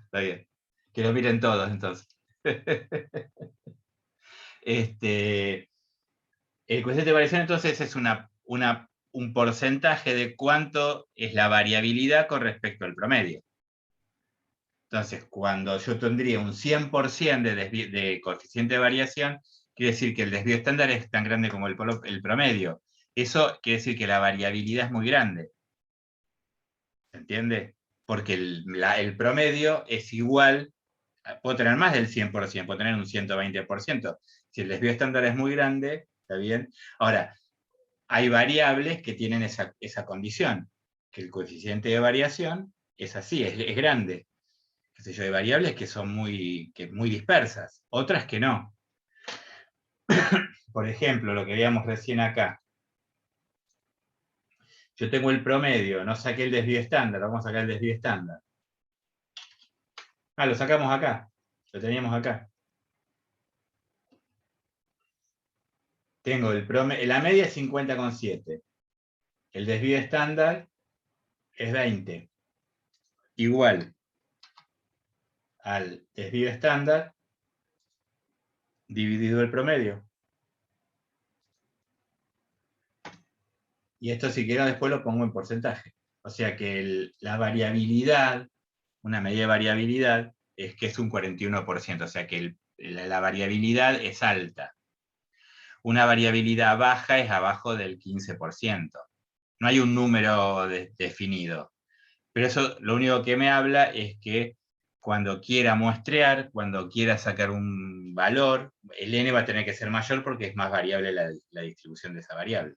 Está bien. Que lo miren todos, entonces. El coeficiente de variación, entonces, es un porcentaje de cuánto es la variabilidad con respecto al promedio. Entonces, cuando yo tendría un 100% de coeficiente de variación, quiere decir que el desvío estándar es tan grande como el promedio. Eso quiere decir que la variabilidad es muy grande. ¿Se entiende? Porque el promedio es igual, puedo tener más del 100%, puedo tener un 120%. Si el desvío estándar es muy grande, ¿está bien? Ahora, hay variables que tienen esa condición, que el coeficiente de variación es así, es grande. Qué sé yo, hay variables que son muy dispersas, otras que no. Por ejemplo, lo que veíamos recién acá. Yo tengo el promedio, no saqué el desvío estándar, vamos a sacar el desvío estándar. Lo sacamos acá, lo teníamos acá. Tengo la media es 50,7. El desvío estándar es 20. Igual al desvío estándar dividido el promedio. Y esto, si quiero, después lo pongo en porcentaje. O sea que la variabilidad, una medida de variabilidad, es que es un 41%. O sea que la variabilidad es alta. Una variabilidad baja es abajo del 15%. No hay un número definido. Pero eso lo único que me habla es que cuando quiera muestrear, cuando quiera sacar un valor, el n va a tener que ser mayor porque es más variable la distribución de esa variable.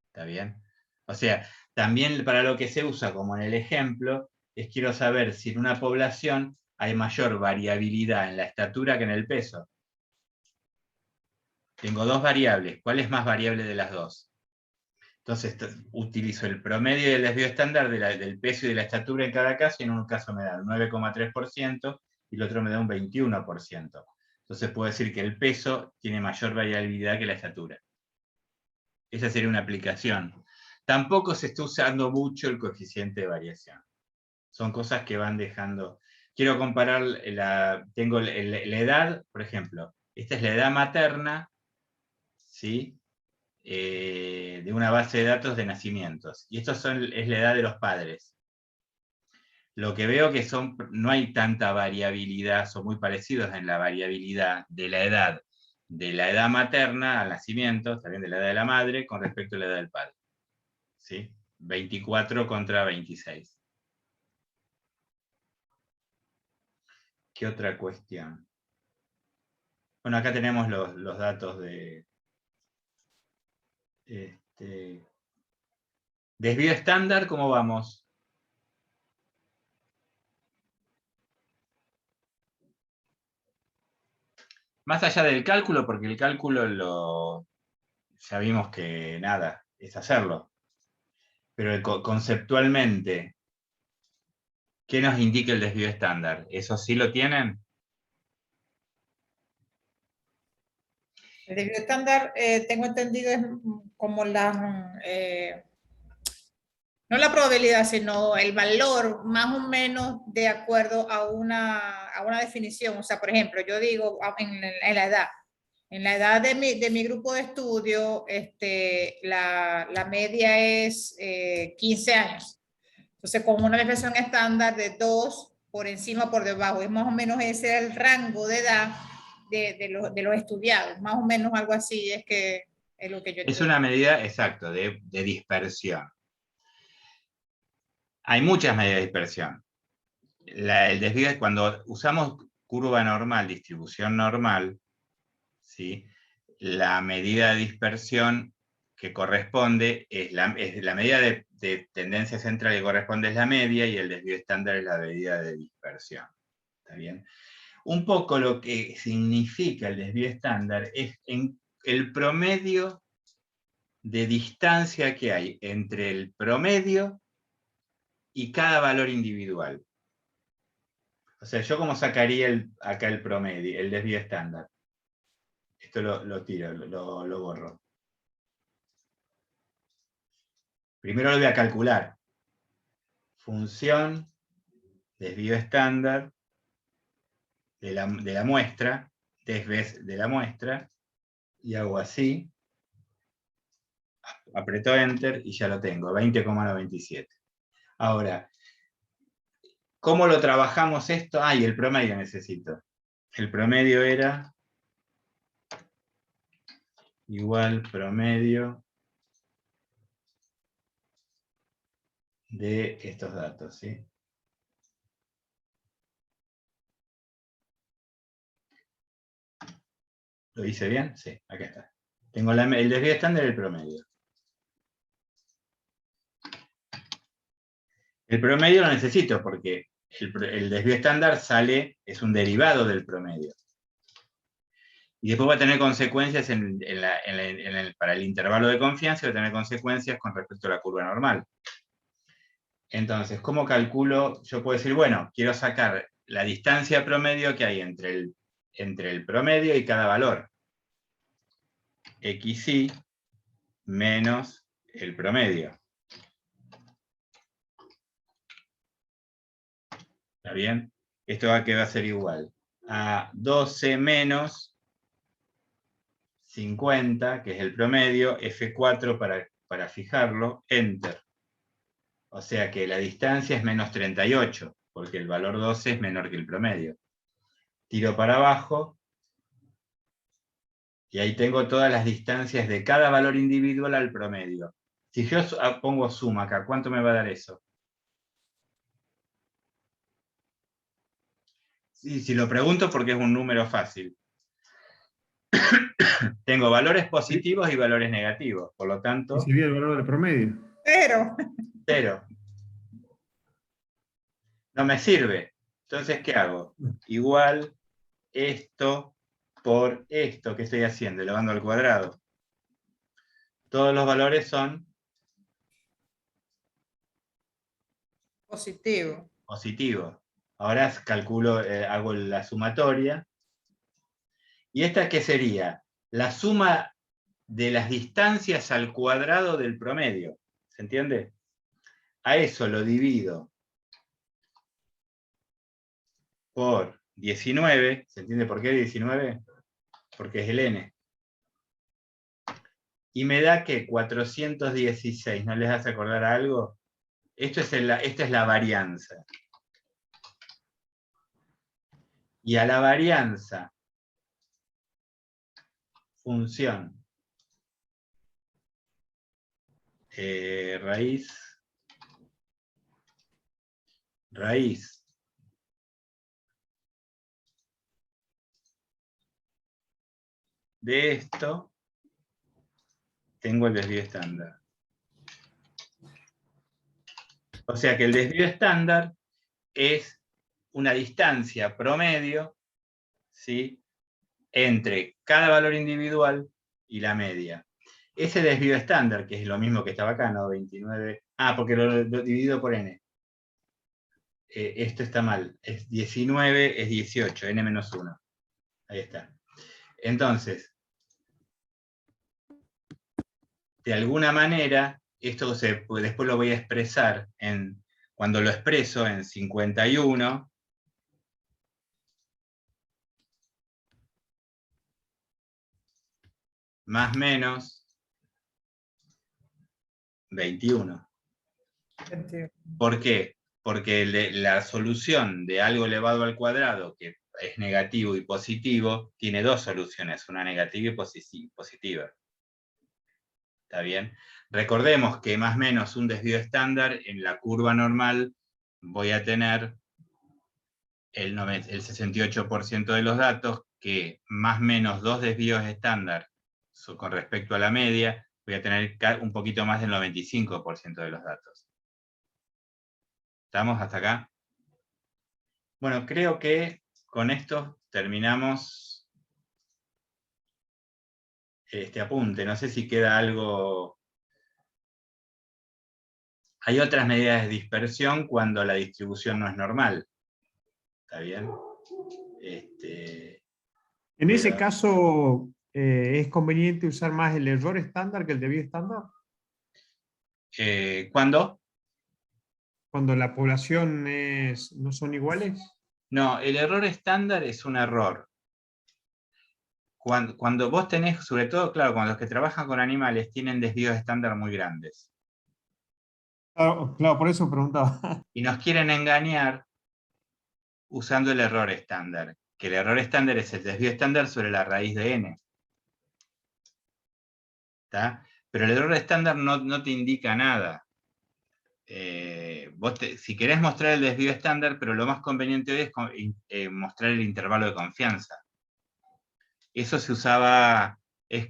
¿Está bien? O sea, también para lo que se usa, como en el ejemplo, es quiero saber si en una población hay mayor variabilidad en la estatura que en el peso. Tengo dos variables. ¿Cuál es más variable de las dos? Entonces utilizo el promedio y el desvío estándar del peso y de la estatura en cada caso, y en un caso me da un 9,3% y el otro me da un 21%. Entonces puedo decir que el peso tiene mayor variabilidad que la estatura. Esa sería una aplicación. Tampoco se está usando mucho el coeficiente de variación. Son cosas que van dejando. Quiero comparar, tengo la edad, por ejemplo. Esta es la edad materna, ¿sí? De una base de datos de nacimientos. Y esto es la edad de los padres. Lo que veo que no hay tanta variabilidad, son muy parecidos en la variabilidad de la edad materna al nacimiento, también de la edad de la madre, con respecto a la edad del padre. ¿Sí? 24 contra 26. ¿Qué otra cuestión? Bueno, acá tenemos los datos de desvío estándar, ¿cómo vamos? Más allá del cálculo, porque el cálculo ya vimos que nada, es hacerlo. Pero conceptualmente, ¿qué nos indica el desvío estándar? ¿Eso sí lo tienen? El desvío estándar, tengo entendido, es como no la probabilidad, sino el valor más o menos de acuerdo a una definición. O sea, por ejemplo, yo digo en la edad. En la edad de mi grupo de estudio, la media es 15 años. Entonces, con una desviación estándar de 2 por encima, por debajo, es más o menos ese el rango de edad de los estudiados. Más o menos algo así es que es lo que yo Es una medida, exacto, de dispersión. Hay muchas medidas de dispersión. El desvío es cuando usamos curva normal, distribución normal, ¿sí? La medida de dispersión que corresponde es la medida de tendencia central que corresponde es la media, y el desvío estándar es la medida de dispersión. ¿Está bien? Un poco lo que significa el desvío estándar es el promedio de distancia que hay entre el promedio y cada valor individual. O sea, ¿yo cómo sacaría acá el promedio, el desvío estándar? Esto lo tiro, lo borro. Primero lo voy a calcular. Función, desvío estándar de la muestra, desves de la muestra, y hago así. Aprieto Enter y ya lo tengo, 20,97. Ahora, ¿cómo lo trabajamos esto? Y el promedio necesito. El promedio era igual promedio de estos datos, ¿sí? ¿Lo hice bien? Sí, acá está. Tengo el desvío estándar y el promedio. El promedio lo necesito porque el desvío estándar es un derivado del promedio. Y después va a tener consecuencias para el intervalo de confianza, va a tener consecuencias con respecto a la curva normal. Entonces, ¿cómo calculo? Yo puedo decir, bueno, quiero sacar la distancia promedio que hay entre el promedio y cada valor. XY menos el promedio. ¿Está bien? Esto va a ser igual a 12 menos 50, que es el promedio, F4 para fijarlo, Enter. O sea que la distancia es menos 38, porque el valor 12 es menor que el promedio. Tiro para abajo, y ahí tengo todas las distancias de cada valor individual al promedio. Si yo pongo suma acá, ¿cuánto me va a dar eso? Sí, si lo pregunto porque es un número fácil. Tengo valores positivos y valores negativos, por lo tanto... ¿Y sería el valor del promedio? Pero, 0. No me sirve. Entonces, ¿qué hago? Igual esto por esto que estoy haciendo, elevando al cuadrado. Todos los valores son Positivo. positivos. Ahora calculo, hago la sumatoria. ¿Y esta qué sería? La suma de las distancias al cuadrado del promedio. ¿Se entiende? A eso lo divido por 19. ¿Se entiende por qué 19? Porque es el n. Y me da que 416. ¿No les hace acordar a algo? Esta es la varianza. Y a la varianza, función raíz de esto, tengo el desvío estándar. O sea que el desvío estándar es una distancia promedio, ¿sí?, entre cada valor individual y la media. Ese desvío estándar, que es lo mismo que estaba acá, ¿no? 29. Ah, porque lo divido por n. Esto está mal. Es 19, es 18, n menos 1. Ahí está. Entonces, de alguna manera, esto después lo voy a expresar cuando lo expreso en 51, más menos 21. ¿Por qué? Porque la solución de algo elevado al cuadrado, que es negativo y positivo, tiene dos soluciones, una negativa y positiva. ¿Está bien? Recordemos que más o menos un desvío estándar en la curva normal voy a tener el 68% de los datos, que más o menos dos desvíos estándar con respecto a la media, voy a tener un poquito más del 95% de los datos. ¿Estamos hasta acá? Bueno, creo que con esto terminamos este apunte. No sé si queda algo. Hay otras medidas de dispersión cuando la distribución no es normal. ¿Está bien? En ese caso, ¿es conveniente usar más el error estándar que el desvío estándar? ¿Cuándo? Cuando la población no son iguales. No, el error estándar es un error. Cuando vos tenés, sobre todo, claro, cuando los que trabajan con animales tienen desvíos estándar muy grandes. Claro, por eso preguntaba. Y nos quieren engañar usando el error estándar, que el error estándar es el desvío estándar sobre la raíz de n. ¿Está? Pero el error estándar no te indica nada. Si querés mostrar el desvío estándar, pero lo más conveniente hoy es mostrar el intervalo de confianza. Eso se usaba,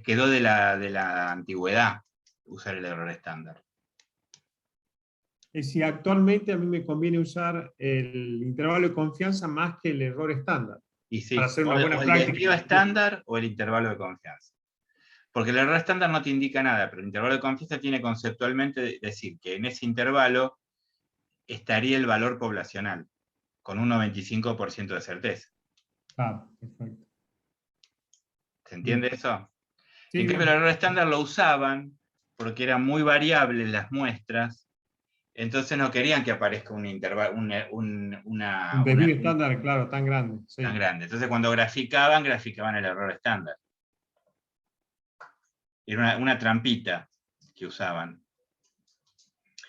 quedó de la antigüedad, usar el error estándar. Es decir, actualmente a mí me conviene usar el intervalo de confianza más que el error estándar. Y sí, para hacer una buena o el práctica. desvío estándar o el intervalo de confianza. Porque el error estándar no te indica nada, pero el intervalo de confianza tiene conceptualmente decir que en ese intervalo estaría el valor poblacional, con un 95% de certeza. Claro, perfecto. ¿Se entiende eso? Sí, En cambio, el error estándar lo usaban porque eran muy variables las muestras, entonces no querían que aparezca un intervalo, un desvío estándar, claro, tan grande. Sí. Tan grande. Entonces, cuando graficaban el error estándar. Era una trampita que usaban.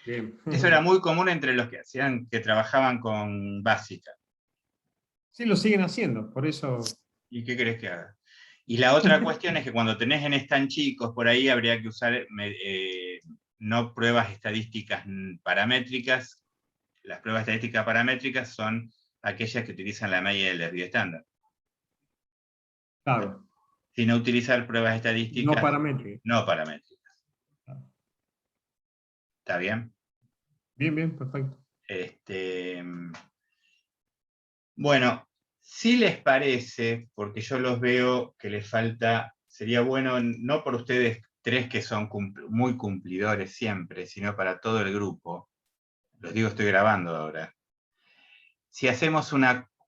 Bien. Eso era muy común entre los que trabajaban con básica. Sí, lo siguen haciendo, por eso. ¿Y qué querés que haga? Y la otra cuestión es que cuando tenés n tan chicos, por ahí habría que usar no pruebas estadísticas paramétricas. Las pruebas estadísticas paramétricas son aquellas que utilizan la media del desvío estándar. Claro. Sino utilizar pruebas estadísticas No paramétricas. no paramétricas. ¿Está bien? Bien, bien, perfecto. Bueno, si les parece, porque yo los veo que les falta, sería bueno, no por ustedes tres que son muy cumplidores siempre, sino para todo el grupo. Los digo, estoy grabando ahora. Si hacemos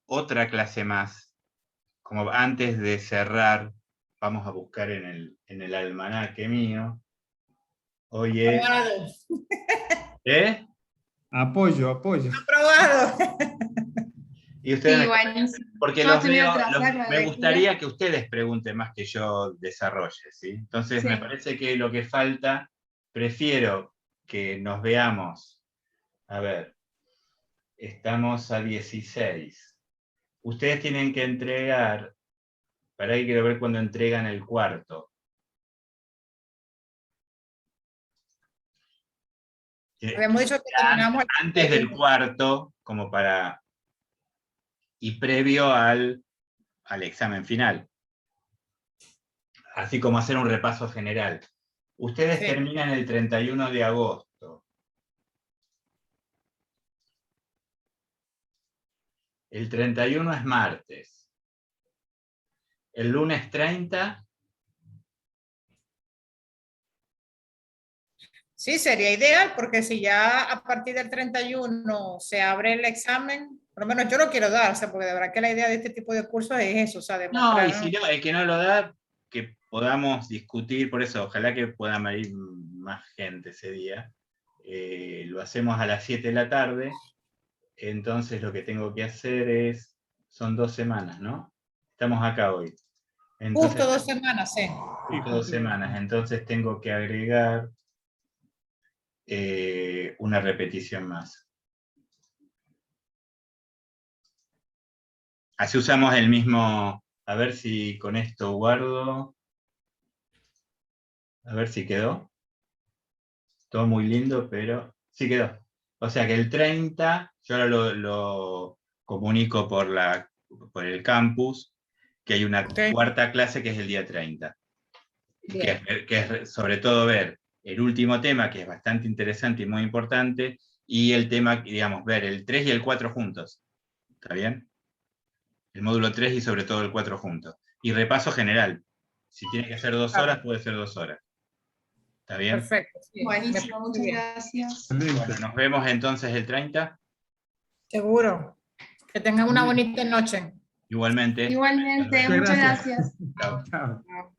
otra clase más, como antes de cerrar, vamos a buscar en el almanaque mío. Hoy es... Aprobado. ¿Eh? Apoyo, apoyo. Aprobado. Y ustedes Sí, buenísimo. porque Yo los termino veo, de trazar la me lectura. gustaría que ustedes pregunten más que yo desarrolle, ¿sí? Entonces Sí. me parece que lo que falta, prefiero que nos veamos, a ver, estamos a 16. Ustedes tienen que entregar, para ahí quiero ver cuando entregan el cuarto. Habíamos dicho que terminamos el Antes del cuarto, como para... y previo al examen final. Así como hacer un repaso general. Ustedes Sí. terminan el 31 de agosto. El 31 es martes. El lunes 30... Sí, sería ideal, porque si ya a partir del 31 se abre el examen, por lo menos yo lo quiero dar, o sea, porque de verdad que la idea de este tipo de cursos es eso, o sea, No, demostrar. y si no, el que no lo da, que podamos discutir, por eso, ojalá que pueda ir más gente ese día. Lo hacemos a las 7 de la tarde, entonces lo que tengo que hacer son 2 semanas, ¿no? Estamos acá hoy. Entonces, Justo 2 semanas, sí. justo 2 semanas, entonces tengo que agregar una repetición más. Así usamos el mismo, a ver si con esto guardo, a ver si quedó. Todo muy lindo, pero sí quedó. O sea que el 30, yo ahora lo comunico por el campus, que hay una cuarta clase que es el día 30. Que es sobre todo ver el último tema, que es bastante interesante y muy importante, y el tema, digamos, ver el 3 y el 4 juntos. ¿Está bien? El módulo 3 y sobre todo el 4 juntos. Y repaso general. Si tiene que ser 2 horas, puede ser 2 horas. ¿Está bien? Perfecto. Sí. Buenísimo, muchas gracias. Bueno, nos vemos entonces el 30. Seguro. Que tengan una bonita noche. Igualmente. Igualmente, muchas gracias. Chao. Chao.